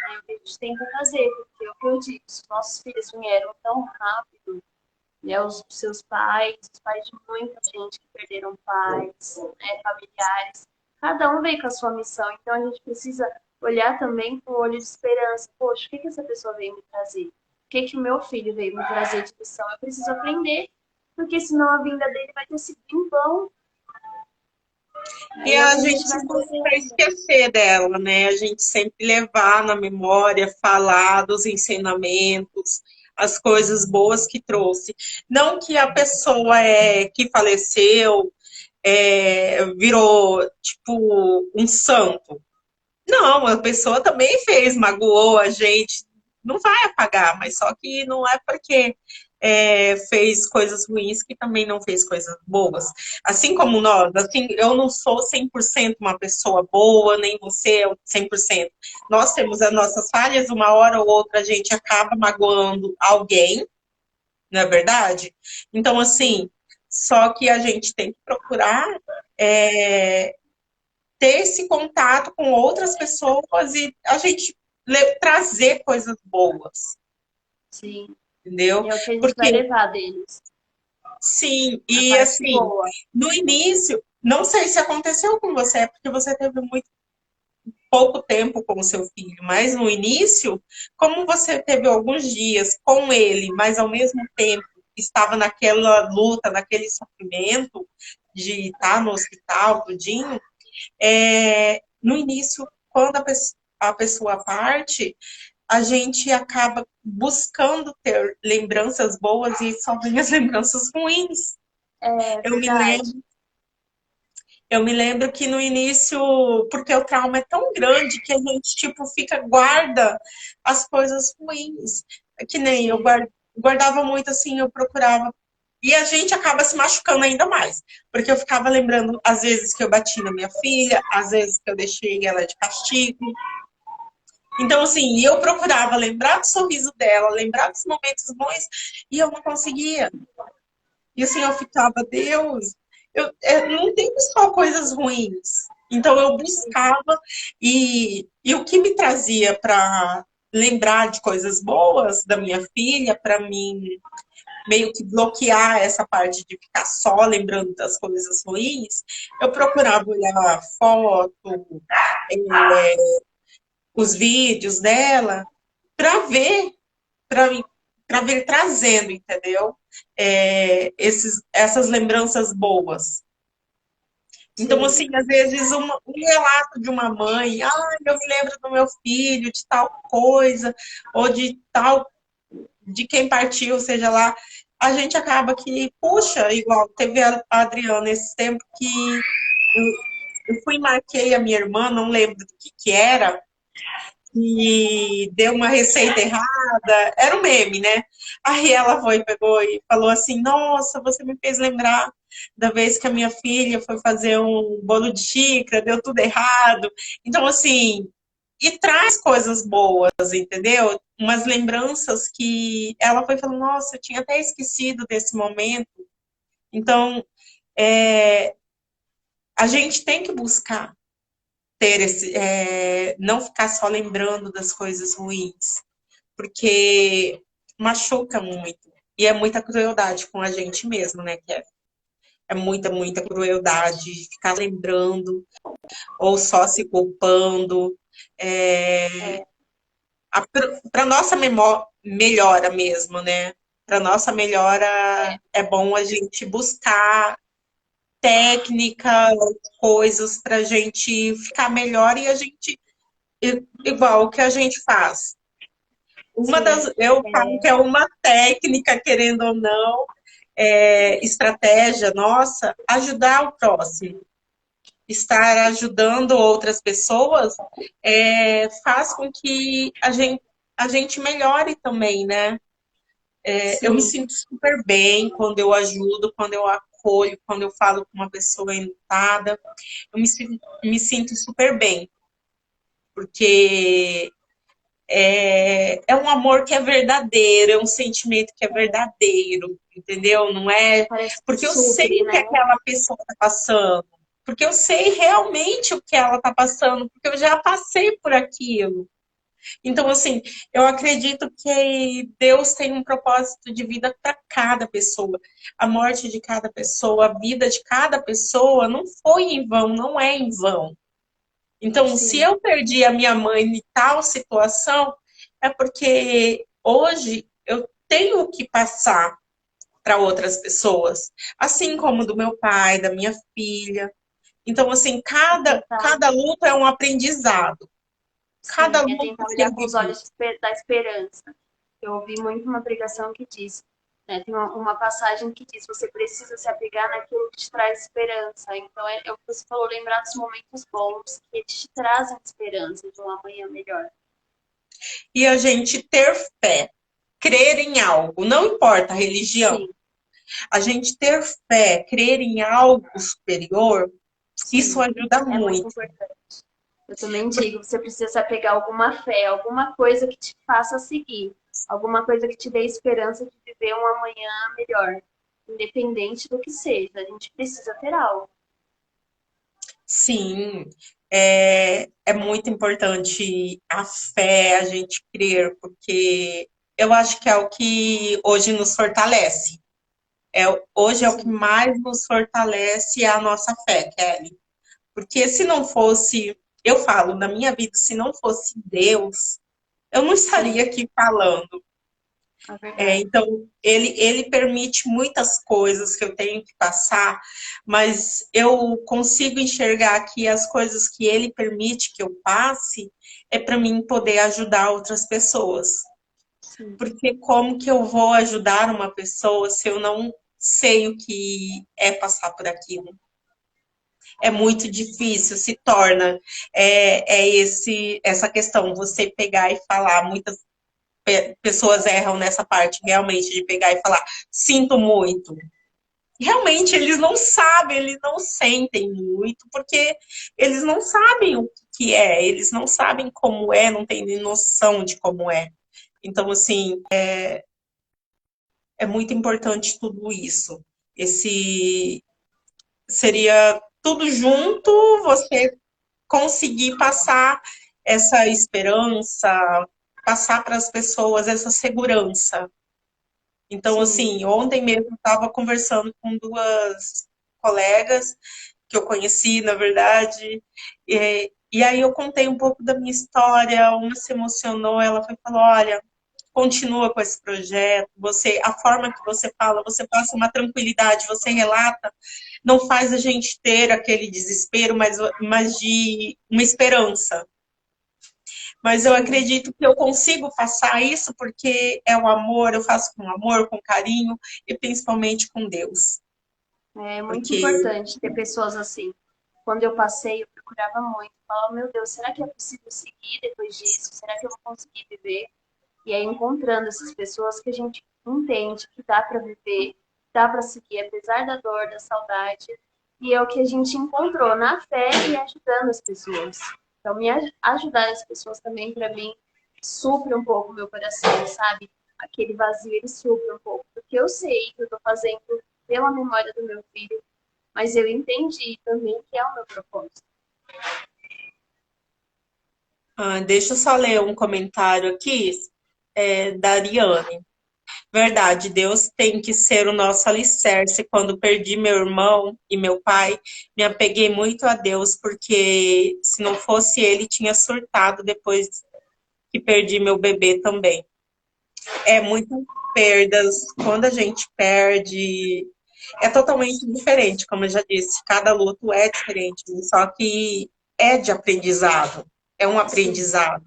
É o que a gente tem que fazer, porque é o que eu digo, os nossos filhos vieram tão rápido, né? Os seus pais, os pais de muita gente que perderam pais, né? Familiares. Cada um veio com a sua missão, então a gente precisa olhar também com um olho de esperança. Poxa, o que que essa pessoa veio me trazer? O que que o meu filho veio me trazer de lição? Eu preciso aprender, porque senão a vinda dele vai ter sido em vão. E Aí é o a que a gente gente vai nunca fazendo. esquecer dela, né? A gente sempre levar na memória, falar dos ensinamentos, as coisas boas que trouxe. Não que a pessoa que faleceu virou tipo um santo. Não, a pessoa também fez, magoou a gente. Não vai apagar, mas só que não é porque fez coisas ruins que também não fez coisas boas. Assim como nós, assim, eu não sou 100% uma pessoa boa, nem você é 100%. Nós temos as nossas falhas, uma hora ou outra a gente acaba magoando alguém, não é verdade? Então, assim, só que a gente tem que procurar é, ter esse contato com outras pessoas e a gente trazer coisas boas, Sim, entendeu? é o que a gente vai Porque, levar deles. sim, A e parte assim, boa. no início, não sei se aconteceu com você, porque você teve muito pouco tempo com o seu filho, mas no início, como você teve alguns dias com ele, mas ao mesmo tempo estava naquela luta, naquele sofrimento de estar no hospital, tudinho, no início, quando a pessoa parte, a gente acaba buscando ter lembranças boas e só vem as lembranças ruins. É Eu me verdade. lembro, eu me lembro que no início, porque o trauma é tão grande que a gente tipo fica guarda as coisas ruins. É que nem eu Sim. guardava muito assim, eu procurava. E a gente acaba se machucando ainda mais, porque eu ficava lembrando às vezes que eu bati na minha filha, às vezes que eu deixei ela de castigo. Então, assim, eu procurava lembrar do sorriso dela, lembrar dos momentos bons, e eu não conseguia. E assim, eu ficava, Deus, não tem só coisas ruins. Então, eu buscava, e o que me trazia para lembrar de coisas boas da minha filha, para mim meio que bloquear essa parte de ficar só lembrando das coisas ruins, eu procurava olhar foto, os vídeos dela, para ver, para ver trazendo, entendeu? Essas lembranças boas. Então, Sim. assim, às vezes um relato de uma mãe, eu me lembro do meu filho, de tal coisa, ou de tal, de quem partiu, seja lá, a gente acaba que, puxa, igual teve a Adriana esse tempo que eu fui e marquei a minha irmã, não lembro do que era, e deu uma receita errada, era um meme, né? Aí ela foi, pegou e falou assim: Nossa, você me fez lembrar da vez que a minha filha foi fazer um bolo de xícara, deu tudo errado. Então, assim, e traz coisas boas, entendeu? Umas lembranças que ela foi falando: Nossa, eu tinha até esquecido desse momento. Então, é, a gente tem que buscar ter não ficar só lembrando das coisas ruins, porque machuca muito. E é muita crueldade com a gente mesmo, né? É muita, muita crueldade ficar lembrando ou só se culpando. É, Para nossa melhora mesmo, né? Para nossa melhora é bom a gente buscar técnicas, coisas para a gente ficar melhor e a gente igual o que a gente faz. sim. Eu falo que É, é uma técnica, querendo ou não, estratégia nossa, ajudar o próximo. Estar ajudando outras pessoas faz com que a gente melhore também, né? Eu me sim. sinto super bem quando eu ajudo, quando eu acolho, quando eu falo com uma pessoa enlutada. Me sinto super bem, porque é um amor que é verdadeiro, é um sentimento que é verdadeiro, entendeu? Não é Parece que porque eu sei supre, o que né? aquela pessoa está passando, porque eu sei realmente o que ela está passando, porque eu já passei por aquilo. Então, assim, eu acredito que Deus tem um propósito de vida para cada pessoa. A morte de cada pessoa, a vida de cada pessoa não foi em vão, não é em vão. Então, se Sim, eu perdi a minha mãe em tal situação, é porque hoje eu tenho que passar para outras pessoas, assim como do meu pai, da minha filha. Então, assim, é cada luta é um aprendizado. Cada é luta tentar que eu olhar com os vivi. olhos da esperança. Eu ouvi muito uma pregação que diz, né, tem uma passagem que diz, você precisa se apegar naquilo que te traz esperança. Então, é o que você falou, lembrar dos momentos bons que te trazem esperança de um amanhã melhor. E a gente ter fé, crer em algo, não importa a religião. Sim, A gente ter fé, crer em algo superior, isso sim, ajuda é muito muito. importante. Eu também digo, você precisa se apegar a alguma fé, alguma coisa que te faça seguir, alguma coisa que te dê esperança de viver um amanhã melhor, independente do que seja. A gente precisa ter algo. Sim, é muito importante a fé, a gente crer, porque eu acho que é o que hoje nos fortalece. Hoje é o que Sim, mais nos fortalece é a nossa fé, Kelly. Porque se não fosse, eu falo, na minha vida, se não fosse Deus, eu não sim, estaria aqui falando. é verdade. Então, ele permite muitas coisas que eu tenho que passar, mas eu consigo enxergar que as coisas que ele permite que eu passe é para mim poder ajudar outras pessoas. Sim, Porque como que eu vou ajudar uma pessoa se eu não sei o que é passar por aquilo? É muito difícil, se torna essa questão, você pegar e falar, muitas pessoas erram nessa parte realmente de pegar e falar, sinto muito. Realmente eles não sabem, eles não sentem muito, porque eles não sabem o que é, eles não sabem como é, não têm noção de como é. Então, assim, é muito importante tudo isso. Esse seria tudo junto, você conseguir passar essa esperança, passar para as pessoas essa segurança. Então, sim, assim, ontem mesmo estava conversando com duas colegas que eu conheci, na verdade, e aí eu contei um pouco da minha história, uma se emocionou, ela foi falou, olha, continua com esse projeto, você, a forma que você fala, você passa uma tranquilidade, você relata, não faz a gente ter aquele desespero, mas de uma esperança. Mas eu sim. acredito que eu consigo passar isso porque é o amor, eu faço com amor, com carinho e principalmente com Deus. É muito Porque, importante ter pessoas assim. Quando eu passei, eu procurava muito. Falava, meu Deus, será que é possível seguir depois disso? Será que eu vou conseguir viver? E aí, encontrando essas pessoas que a gente entende que dá para viver, dá para seguir, apesar da dor, da saudade. E é o que a gente encontrou na fé e ajudando as pessoas. Então, ajudar as pessoas também, para mim, supre um pouco o meu coração, sabe? Aquele vazio, ele supre um pouco. Porque eu sei que eu estou fazendo pela memória do meu filho, mas eu entendi também que é o meu propósito. deixa eu só ler um comentário aqui, da Ariane. Verdade, Deus tem que ser o nosso alicerce. Quando perdi meu irmão e meu pai, me apeguei muito a Deus, porque se não fosse ele, tinha surtado depois que perdi meu bebê também. É muitas perdas. Quando a gente perde, é totalmente diferente, como eu já disse. Cada luto é diferente, só que é de aprendizado. É um Sim, aprendizado.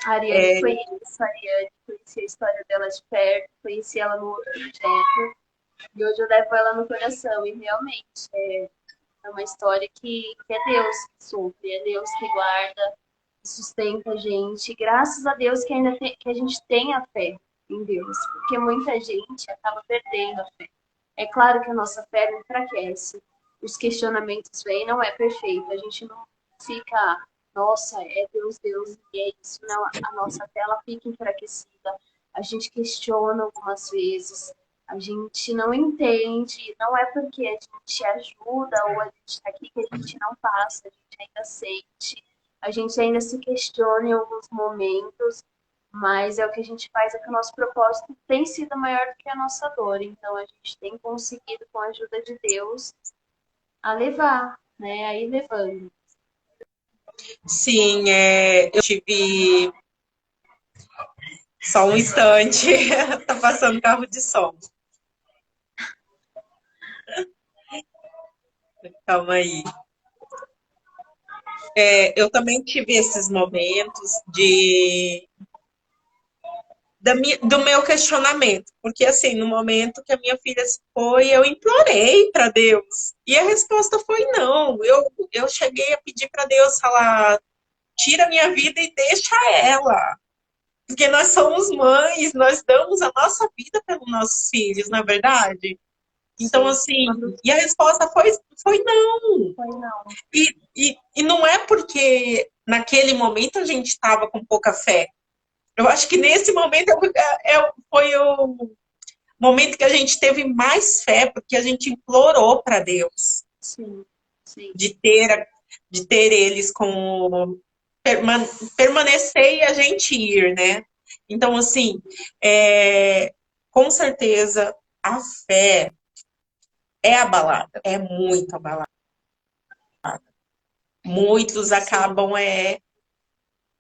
a Ariane foi isso, a Ariane, conheci a história dela de perto, conheci ela no outro projeto, e hoje eu levo ela no coração, e realmente é uma história que é Deus que supre, é Deus que guarda, que sustenta a gente, graças a Deus que ainda que a gente tem a fé em Deus, porque muita gente acaba perdendo a fé. É claro que a nossa fé não enfraquece, os questionamentos vêm, não é perfeito, a gente não fica, nossa, é Deus, Deus, e é isso. Não, a nossa fé ela fica enfraquecida, a gente questiona algumas vezes, a gente não entende, não é porque a gente ajuda ou a gente está aqui que a gente não passa, a gente ainda sente, a gente ainda se questiona em alguns momentos, mas é o que a gente faz, é que o nosso propósito tem sido maior do que a nossa dor. Então a gente tem conseguido, com a ajuda de Deus, a levar, né? A ir levando. Sim, eu tive só um instante, tá passando carro de som. Calma aí. Eu também tive esses momentos do meu questionamento, porque assim, no momento que a minha filha se foi, eu implorei para Deus e a resposta foi não. Eu cheguei a pedir para Deus falar, tira a minha vida e deixa ela, porque nós somos mães, nós damos a nossa vida pelos nossos filhos, na verdade. Então, Sim, assim, quando e a resposta foi não. foi não. E não é porque naquele momento a gente estava com pouca fé. Eu acho que nesse momento foi o momento que a gente teve mais fé, porque a gente implorou para Deus Sim, sim, de ter, de ter eles como permanecer e a gente ir, né? Então, assim, com certeza a fé é abalada, é muito abalada. Muitos sim. acabam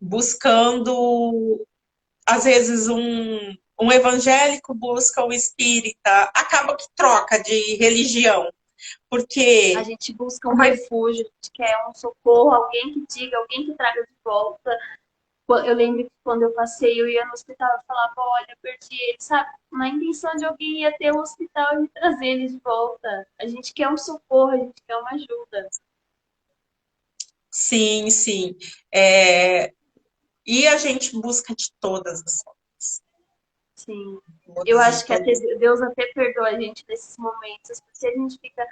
buscando, às vezes, um evangélico busca o espírita, acaba que troca de religião, A porque gente busca um refúgio, a gente quer um socorro, alguém que diga, alguém que traga de volta. Eu lembro que quando eu passei, eu ia no hospital e falava, olha, perdi ele, sabe? Na intenção de alguém ia ter um hospital e me trazer ele de volta. A gente quer um socorro, a gente quer uma ajuda. sim, sim. É, e a gente busca de todas as formas. Sim. Eu Todas as acho que formas. Deus até perdoa a gente nesses momentos, porque a gente fica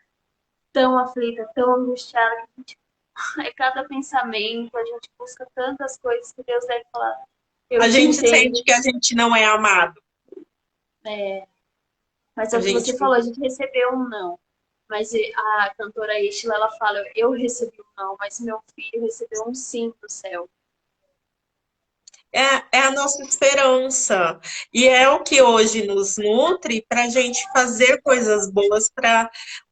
tão aflita, tão angustiada, que a gente, é cada pensamento, a gente busca tantas coisas que Deus deve falar. Eu A te gente sente entendo, que a gente não é amado. mas é A o que você gente. falou, a gente recebeu um não. Mas a cantora Isla, ela fala, eu recebi um não, mas meu filho recebeu um sim do céu. É a nossa esperança. E é o que hoje nos nutre para a gente fazer coisas boas,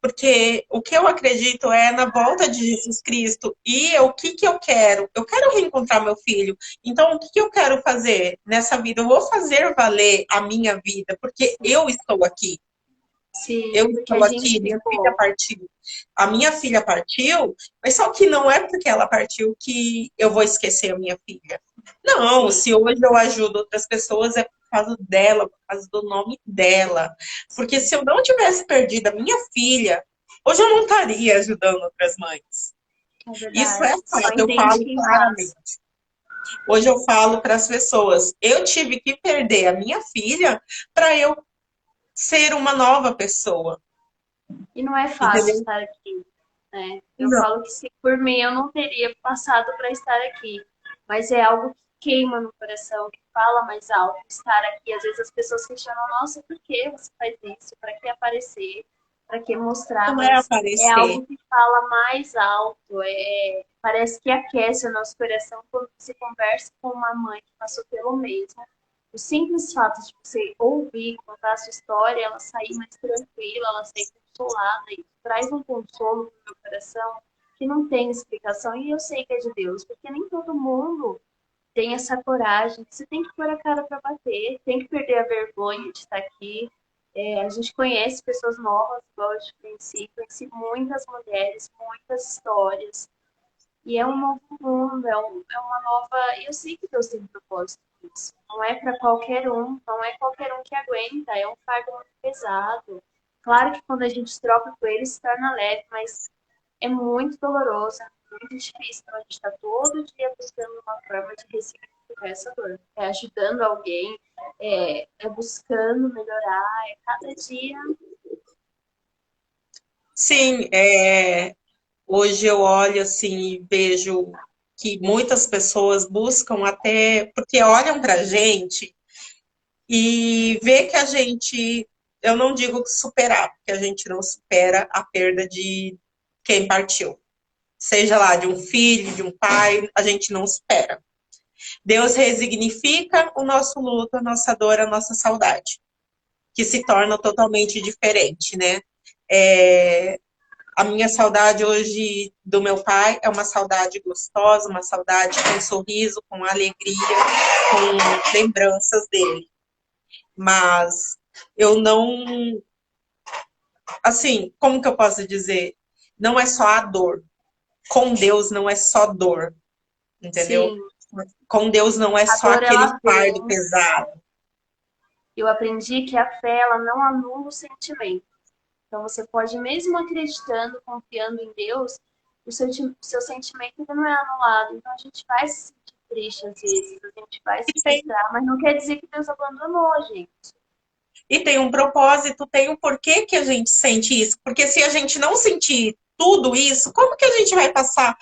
porque o que eu acredito é na volta de Jesus Cristo. E o que, que eu quero? Eu quero reencontrar meu filho. Então, o que, que eu quero fazer nessa vida? Eu vou fazer valer a minha vida, porque eu estou aqui. Sim, Eu porque estou a aqui, gente minha filha ficou. partiu. A minha filha partiu, mas só que não é porque ela partiu que eu vou esquecer a minha filha. Não, Sim, se hoje eu ajudo outras pessoas é por causa dela, por causa do nome dela. Porque sim, se eu não tivesse perdido a minha filha, hoje eu não estaria ajudando outras mães. é Isso é verdade. Só fato, eu entende falo quem claramente. passa. Hoje eu falo para as pessoas, eu tive que perder a minha filha para eu ser uma nova pessoa, E não é fácil entendeu? estar aqui, né? Eu Não. falo que se por mim eu não teria passado para estar aqui, mas é algo que queima no coração, que fala mais alto, estar aqui. Às vezes as pessoas questionam, nossa, por que você faz isso? Para que aparecer? Para que mostrar? Não é Mas é aparecer. algo que fala mais alto, parece que aquece o nosso coração quando você conversa com uma mãe que passou pelo mesmo. O simples fato de você ouvir, contar a sua história, ela sair mais tranquila, ela sair consolada, e traz um consolo no meu coração que não tem explicação. E eu sei que é de Deus, porque nem todo mundo tem essa coragem. Você tem que pôr a cara para bater, tem que perder a vergonha de estar aqui. A gente conhece pessoas novas, igual eu te conheci muitas mulheres, muitas histórias. E é um novo mundo, é uma nova. Eu sei que Deus tem um propósito nisso. Não é para qualquer um, não é qualquer um que aguenta, é um fardo muito pesado. Claro que quando a gente troca com ele se torna leve, mas é muito doloroso, é muito difícil. Então a gente está todo dia buscando uma forma de ressignificar essa dor. É ajudando alguém, é buscando melhorar, é cada dia. Sim, hoje eu olho assim e vejo que muitas pessoas buscam até porque olham para a gente e vê que a gente, eu não digo superar, porque a gente não supera a perda de quem partiu. Seja lá de um filho, de um pai, a gente não supera. Deus resignifica o nosso luto, a nossa dor, a nossa saudade, que se torna totalmente diferente, né? É, A minha saudade hoje do meu pai é uma saudade gostosa, uma saudade com sorriso, com alegria, com lembranças dele. Mas eu não, assim, como que eu posso dizer? Não é só a dor. Com Deus não é só dor, entendeu? Sim, Com Deus não é a só dor aquele ela fardo vem. pesado. Eu aprendi que a fé ela não anula o sentimento. Então você pode, mesmo acreditando, confiando em Deus, o seu sentimento ainda não é anulado. Então a gente vai se sentir triste às vezes, a gente vai se E tem, frustrar, mas não quer dizer que Deus abandonou a gente. e tem um propósito, tem um porquê que a gente sente isso. Porque se a gente não sentir tudo isso, como que a gente vai passar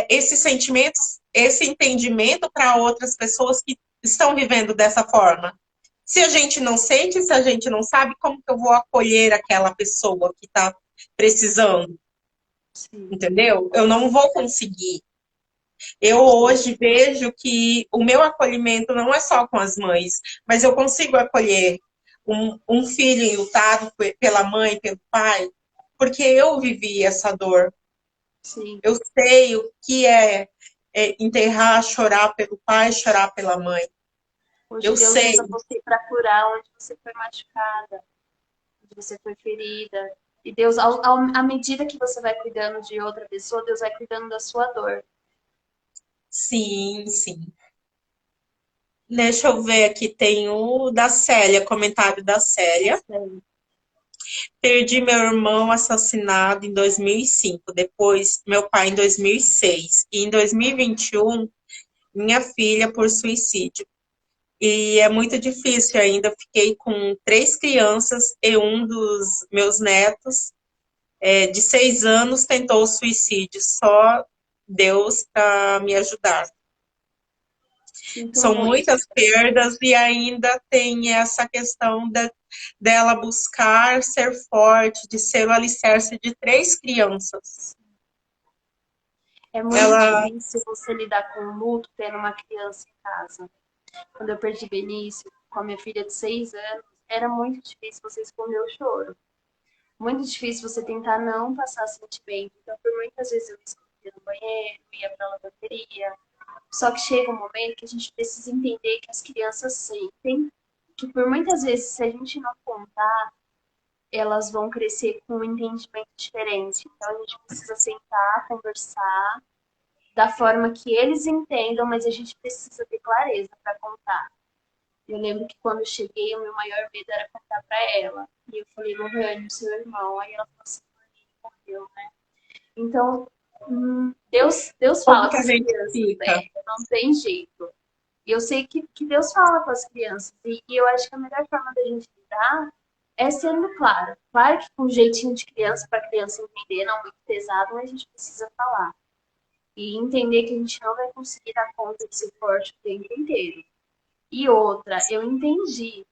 esses sentimentos, esse entendimento para outras pessoas que estão vivendo dessa forma? Se a gente não sente, se a gente não sabe, como que eu vou acolher aquela pessoa que está precisando? Sim, Entendeu? Eu não vou conseguir. Eu sim. hoje vejo que o meu acolhimento não é só com as mães, mas eu consigo acolher um filho enlutado pela mãe, pelo pai, porque eu vivi essa dor. Sim. Eu sei o que é enterrar, chorar pelo pai, chorar pela mãe. Hoje Eu Deus sei. usa você para curar onde você foi machucada, onde você foi ferida. E Deus, à medida que você vai cuidando de outra pessoa, Deus vai cuidando da sua dor. Sim, sim. Deixa eu ver aqui, tem o da Célia, comentário da Célia. Sim. Perdi meu irmão assassinado em 2005, depois meu pai em 2006 e em 2021 minha filha por suicídio. E é muito difícil ainda. Fiquei com 3 crianças e um dos meus netos, de 6 anos, tentou o suicídio. Só Deus para me ajudar. Sinto São muito. muitas perdas e ainda tem essa questão dela buscar ser forte, de ser o alicerce de 3 crianças. É muito Ela, difícil você lidar com o luto tendo uma criança em casa. Quando eu perdi Benício, com a minha filha de 6 anos, era muito difícil você esconder o choro. Muito difícil você tentar não passar sentimento. Então, por muitas vezes eu me escondia no banheiro, ia pra lavanderia. Só que chega um momento que a gente precisa entender que as crianças sentem, que por muitas vezes, se a gente não contar, elas vão crescer com um entendimento diferente. Então, a gente precisa sentar, conversar, da forma que eles entendam, mas a gente precisa ter clareza para contar. Eu lembro que quando eu cheguei, o meu maior medo era contar para ela. E eu falei, Lohane, seu irmão. Aí ela falou assim, ele morreu, né? Então, Deus como fala que com a as gente crianças, fica? né? Não tem jeito. E eu sei que Deus fala com as crianças. E eu acho que a melhor forma da gente lidar é sendo claro. Claro que com um jeitinho de criança, para a criança entender, não muito pesado, mas a gente precisa falar. E entender que a gente não vai conseguir dar conta de ser forte o tempo inteiro. E outra, eu entendi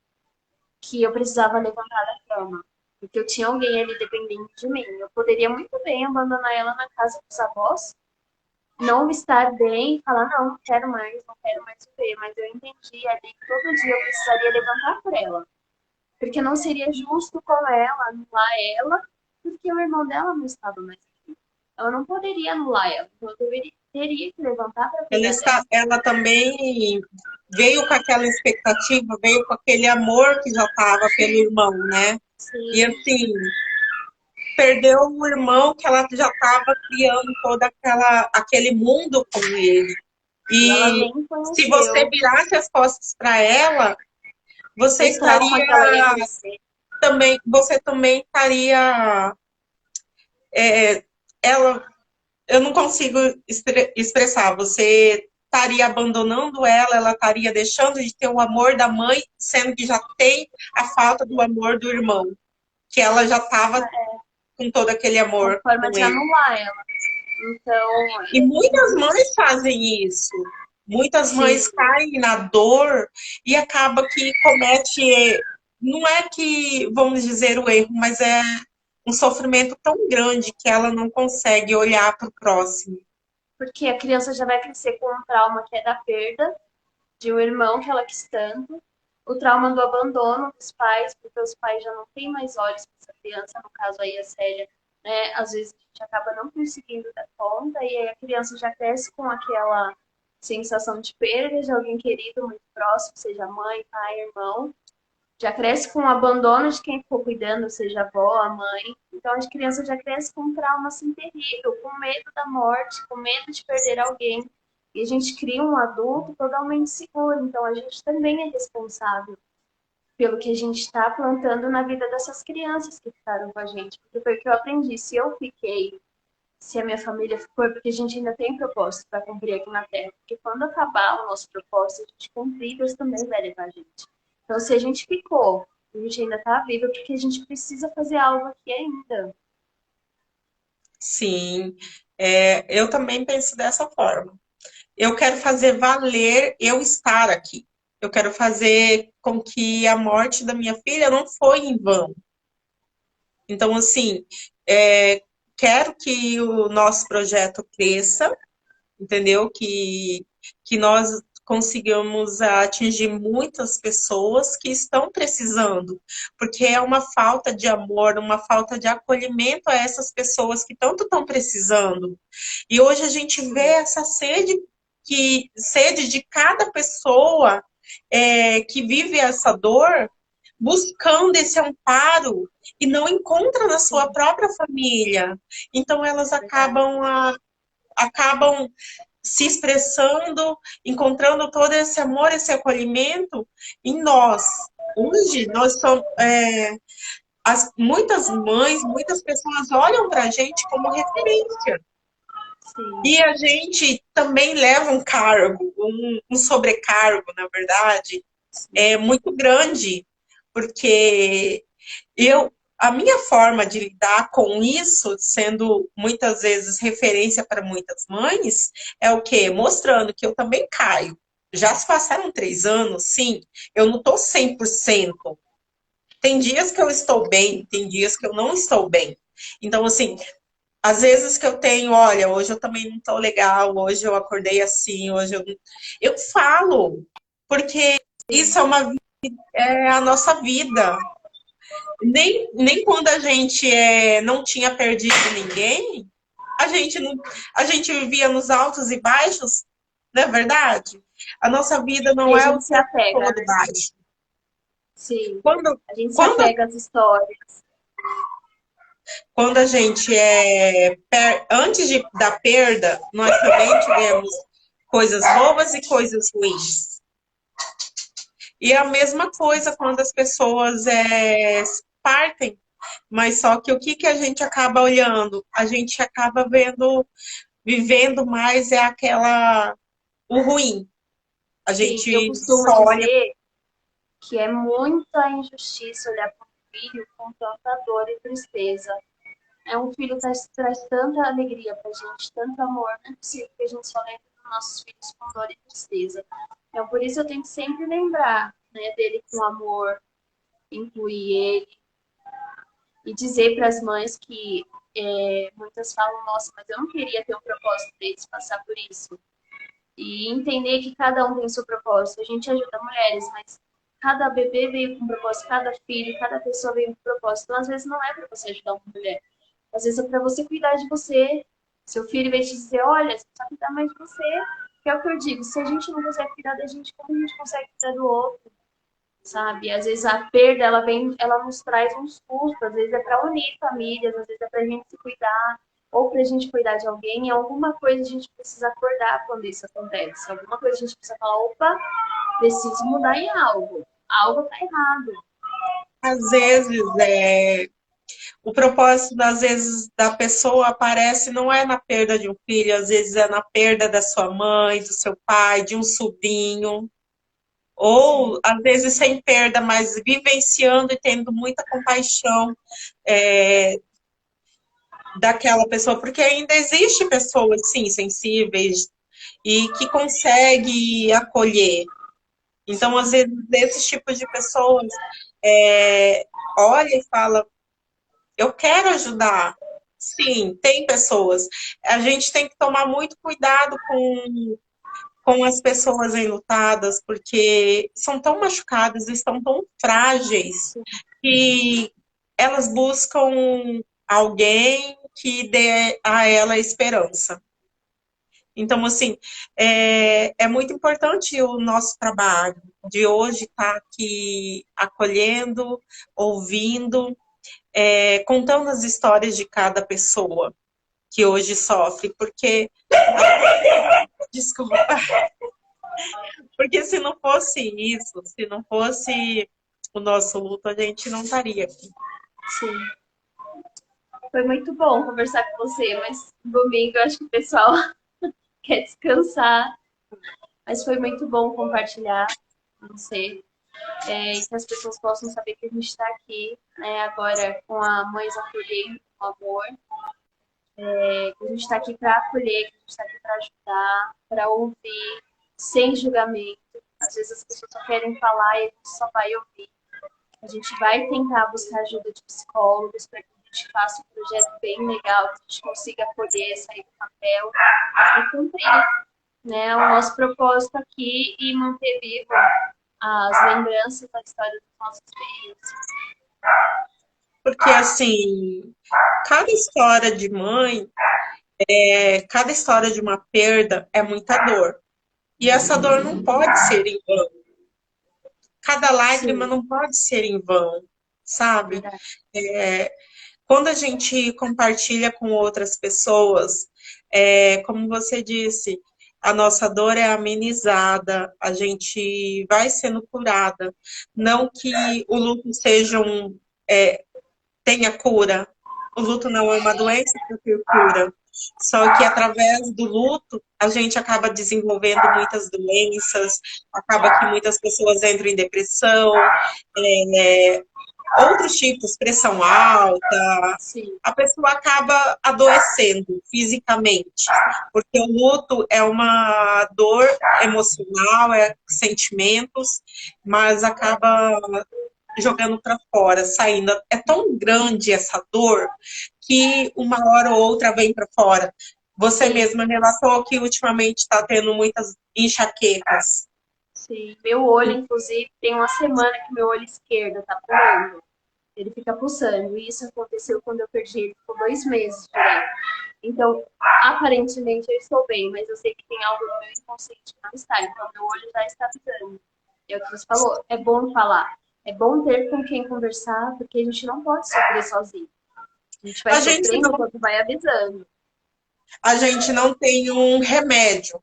que eu precisava levantar da cama, porque eu tinha alguém ali dependendo de mim. Eu poderia muito bem abandonar ela na casa dos avós, não estar bem e falar, não, não quero mais ver, mas eu entendi ali que todo dia eu precisaria levantar por ela, porque não seria justo com ela, anular ela, porque o irmão dela não estava mais aqui. Eu não poderia anular ela, então teria que levantar para cuidar dela. Ela também veio com aquela expectativa, veio com aquele amor que já estava pelo irmão, né? E Sim, assim, perdeu o irmão que ela já estava criando todo aquele mundo com ele. e ela E nem se você conheceu virasse as costas para ela, você o trauma estaria que ela ia crescer. você também estaria, ela, eu não consigo expressar, você estaria abandonando ela, ela estaria deixando de ter o amor da mãe, sendo que já tem a falta do amor do irmão, que ela já estava com todo aquele Uma amor forma com de ele. anular ela. Então, E muitas mães fazem isso. Muitas sim, mães caem na dor e acaba que comete, não é que, vamos dizer, o erro, mas é um sofrimento tão grande que ela não consegue olhar para o próximo. porque a criança já vai crescer com um trauma que é da perda de um irmão que ela quis tanto, o trauma do abandono dos pais, porque os pais já não têm mais olhos para essa criança, no caso aí a Célia né? Às vezes a gente acaba não conseguindo dar conta e aí a criança já cresce com aquela sensação de perda de alguém querido muito próximo, seja mãe, pai, irmão. Já cresce com o abandono de quem ficou cuidando, seja a avó, a mãe. Então as crianças já crescem com um trauma assim terrível, com medo da morte, com medo de perder alguém. E a gente cria um adulto totalmente seguro. Então a gente também é responsável pelo que a gente está plantando na vida dessas crianças que ficaram com a gente. Porque foi o que eu aprendi. Se eu fiquei, se a minha família ficou, é porque a gente ainda tem propósito para cumprir aqui na Terra. Porque quando acabar o nosso propósito, a gente cumprir, Deus também vai levar a gente. Então, se a gente ficou, a gente ainda está vivo, é porque a gente precisa fazer algo aqui ainda. Sim, eu também penso dessa forma. Eu quero fazer valer eu estar aqui. Eu quero fazer com que a morte da minha filha não foi em vão. Então, assim, quero que o nosso projeto cresça, entendeu? Que nós consigamos atingir muitas pessoas que estão precisando, porque é uma falta de amor, uma falta de acolhimento a essas pessoas que tanto estão precisando. E hoje a gente vê essa sede de cada pessoa que vive essa dor, buscando esse amparo e não encontra na sua própria família. Então elas Verdade. acabam se expressando, encontrando todo esse amor, esse acolhimento em nós. Hoje, nós somos. Muitas mães, muitas pessoas olham para a gente como referência. Sim, E a gente também leva um cargo, um sobrecargo, na verdade, sim. muito grande, porque a minha forma de lidar com isso, sendo muitas vezes referência para muitas mães, é o quê? Mostrando que eu também caio. Já se passaram 3 anos, sim, eu não estou 100%. Tem dias que eu estou bem, tem dias que eu não estou bem. Então, assim, às vezes que eu tenho, olha, hoje eu também não estou legal, hoje eu acordei assim, hoje eu falo, porque isso é a nossa vida. Nem quando a gente não tinha perdido ninguém, a gente não, a gente vivia nos altos e baixos, não é verdade? A nossa vida E não a é o gente se tempo apega, todo né? baixo. Sim. Quando, A gente se quando, apega às histórias. quando a gente antes da perda, nós também tivemos coisas boas e coisas ruins. E é a mesma coisa quando as pessoas partem, mas só que o que, que a gente acaba olhando? A gente acaba vivendo mais o ruim. A Sim, eu gente costumo só olha. dizer que é muita injustiça olhar para um filho com tanta dor e tristeza. É um filho que traz tanta alegria pra gente, tanto amor, não é possível que a gente só lembre dos nossos filhos com dor e tristeza. Então, por isso eu tenho que sempre lembrar, né, dele com amor, incluir ele e dizer para as mães que muitas falam, nossa, mas eu não queria ter um propósito deles passar por isso. E entender que cada um tem o seu propósito. A gente ajuda mulheres, mas cada bebê veio com um propósito, cada filho, cada pessoa veio com um propósito. Então, às vezes, não é para você ajudar uma mulher. Às vezes é para você cuidar de você. Seu filho vai te dizer, olha, você precisa cuidar mais de você. Que é o que eu digo, se a gente não consegue cuidar da gente, como a gente consegue cuidar do outro? Sabe? Às vezes a perda, ela nos traz um susto. Às vezes é para unir famílias, às vezes é para a gente se cuidar ou para a gente cuidar de alguém, e alguma coisa a gente precisa acordar quando isso acontece. Alguma coisa a gente precisa falar, opa, preciso mudar em algo. Algo tá errado. Às vezes, o propósito, às vezes, da pessoa aparece não é na perda de um filho, às vezes é na perda da sua mãe, do seu pai, de um sobrinho. Ou, Sim, às vezes, sem perda, mas vivenciando e tendo muita compaixão é, daquela pessoa, porque ainda existe pessoas, sim, sensíveis e que consegue acolher. Então, às vezes, esses tipos de pessoas olha e fala, eu quero ajudar. Sim, tem pessoas. A gente tem que tomar muito cuidado com as pessoas enlutadas, porque são tão machucadas, estão tão frágeis, sim, que elas buscam alguém que dê a ela esperança. Então, assim, é muito importante o nosso trabalho de hoje estar aqui acolhendo, ouvindo, contando as histórias de cada pessoa que hoje sofre, porque, desculpa, porque se não fosse isso, se não fosse o nosso luto, a gente não estaria aqui. Sim. Foi muito bom conversar com você, mas domingo eu acho que o pessoal quer descansar. Mas foi muito bom compartilhar com você. E que as pessoas possam saber que a gente está aqui, né, agora com a Mães Acolhendo com Amor. Que a gente está aqui para acolher, que a gente está aqui para ajudar, para ouvir, sem julgamento. Às vezes as pessoas só querem falar e a gente só vai ouvir. A gente vai tentar buscar ajuda de psicólogos para que a gente faça um projeto bem legal, que a gente consiga acolher, sair do papel e cumprir, né, o nosso propósito aqui e manter vivo as lembranças da história dos nossos filhos. Porque, assim, cada história de mãe, cada história de uma perda é muita dor. E essa dor não pode ser em vão. Cada lágrima Sim, não pode ser em vão, sabe? verdade. Quando a gente compartilha com outras pessoas, como você disse, a nossa dor é amenizada, a gente vai sendo curada. Não que o luto tenha cura. O luto não é uma doença para ter cura. Só que através do luto, a gente acaba desenvolvendo muitas doenças, acaba que muitas pessoas entram em depressão, é, outros tipos, pressão alta, Sim, a pessoa acaba adoecendo fisicamente, porque o luto é uma dor emocional, é sentimentos, mas acaba jogando para fora, saindo. É tão grande essa dor que uma hora ou outra vem para fora. Você sim, mesma relatou que ultimamente está tendo muitas enxaquecas. sim. Meu olho, inclusive, tem uma semana que meu olho esquerdo tá pulando. Ele fica pulsando. E isso aconteceu quando eu perdi ele por 2 meses direto. Então, aparentemente eu estou bem, mas eu sei que tem algo no meu inconsciente que não está. Então, meu olho já está avisando. É o que você falou. É bom falar. É bom ter com quem conversar, porque a gente não pode sofrer sozinho. A gente vai A gente sofrendo não, enquanto vai avisando. a gente não tem um remédio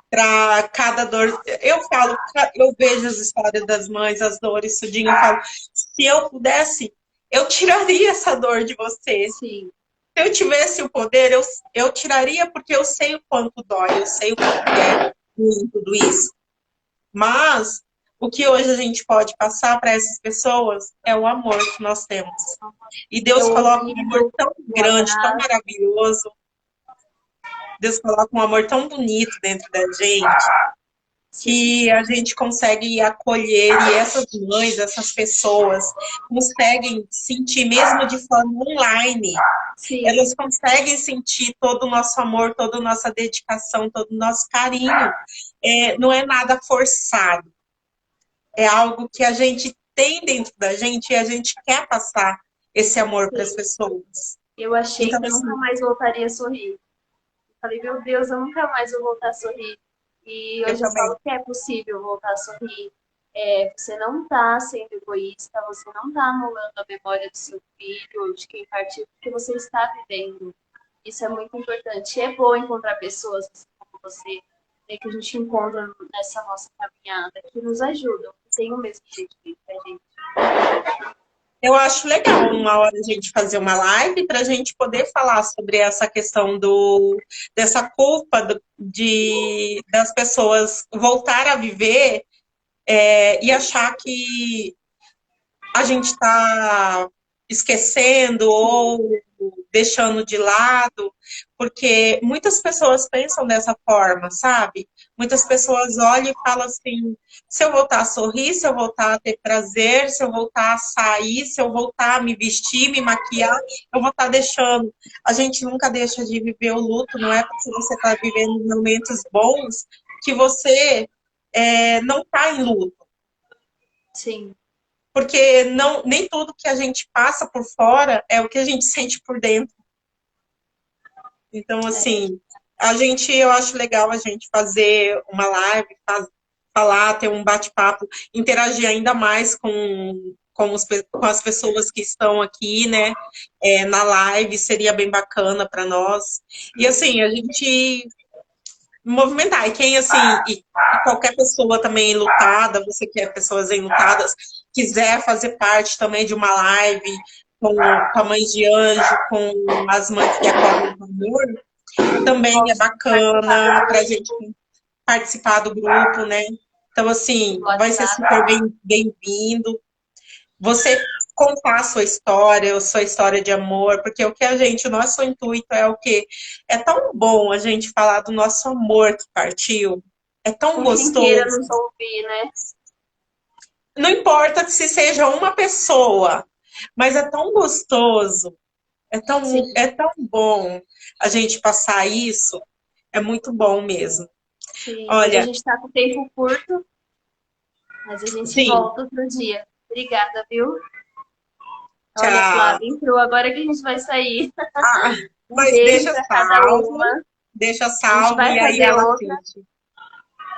para cada dor. Eu falo, eu vejo as histórias das mães, as dores, tudinho, eu falo, se eu pudesse, eu tiraria essa dor de você. Sim, Se eu tivesse o poder, eu tiraria porque eu sei o quanto dói, eu sei o quanto é ruim tudo isso. Mas o que hoje a gente pode passar para essas pessoas é o amor que nós temos. E é Deus o coloca um amor ouvido, tão o grande, tão abraço. maravilhoso. Deus coloca um amor tão bonito dentro da gente Sim, que a gente consegue acolher e essas mães, essas pessoas conseguem sentir mesmo de forma online. sim, Elas conseguem sentir todo o nosso amor, toda a nossa dedicação, todo o nosso carinho. Não é nada forçado. É algo que a gente tem dentro da gente e a gente quer passar esse amor para as sim. pessoas. Eu achei Então, que eu nunca assim, mais voltaria a sorrir. Falei, meu Deus, eu nunca mais vou voltar a sorrir. E eu hoje eu também. falo que é possível voltar a sorrir. Você não está sendo egoísta, você não está anulando a memória do seu filho ou de quem partiu, porque você está vivendo. Isso é muito importante. E é bom encontrar pessoas assim como você, né, que a gente encontra nessa nossa caminhada, que nos ajudam, que têm o mesmo objetivo que a gente. Eu acho legal uma hora a gente fazer uma live para a gente poder falar sobre essa questão dessa culpa das pessoas voltar a viver e achar que a gente está esquecendo Sim, ou deixando de lado, porque muitas pessoas pensam dessa forma, sabe? Muitas pessoas olham e falam assim: se eu voltar a sorrir, se eu voltar a ter prazer, se eu voltar a sair, se eu voltar a me vestir, me maquiar, eu vou estar deixando. A gente nunca deixa de viver o luto, não é porque você está vivendo momentos bons que você não está em luto. sim. porque não, nem tudo que a gente passa por fora é o que a gente sente por dentro. Então, É, assim, eu acho legal a gente fazer uma live, falar, ter um bate-papo, interagir ainda mais com as pessoas que estão aqui, né, na live, seria bem bacana para nós. E, assim, a gente movimentar. E quem, assim, e qualquer pessoa também lutada, você que é pessoas enlutadas, quiser fazer parte também de uma live com a Mãe de Anjo, com as mães que acolhem o amor, também é posso participar do bacana para a gente grupo participar do grupo, né? Então, assim, do vai ser WhatsApp. super bem-vindo. Você contar a sua história de amor, porque o nosso intuito é o quê? É tão bom a gente falar do nosso amor que partiu. É tão Com quem queira gostoso. nos ouvir, né? Não importa se seja uma pessoa, mas é tão gostoso, Sim, é tão bom a gente passar isso. É muito bom mesmo. sim. Hoje a Olha, gente está com tempo curto, mas a gente sim, volta outro dia. Obrigada, viu? Olha, tchau. Flávia, entrou agora que a gente vai sair. Ah, Um mas beijo para cada uma. deixa A gente salvo vai e aí fazer ela outra, assiste.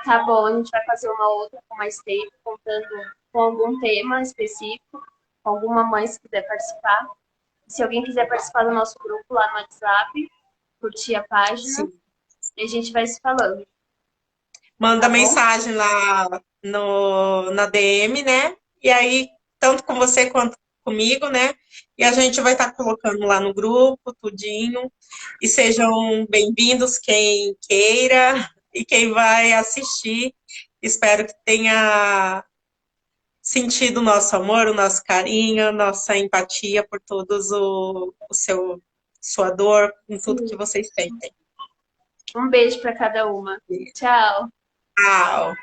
tá bom? A gente vai fazer uma outra com mais tempo, contando com algum tema específico, com alguma mãe se quiser participar. Se alguém quiser participar do nosso grupo lá no WhatsApp, curtir a página, Sim. e a gente vai se falando, Manda tá bom? mensagem lá no, na DM, né? E aí, tanto com você quanto comigo, né? E a gente vai estar colocando lá no grupo, tudinho. E sejam bem-vindos quem queira e quem vai assistir. Espero que tenha sentido o nosso amor, o nosso carinho, nossa empatia por todos sua dor, com tudo que Sim. vocês sentem. Um beijo para cada uma. Tchau. Tchau!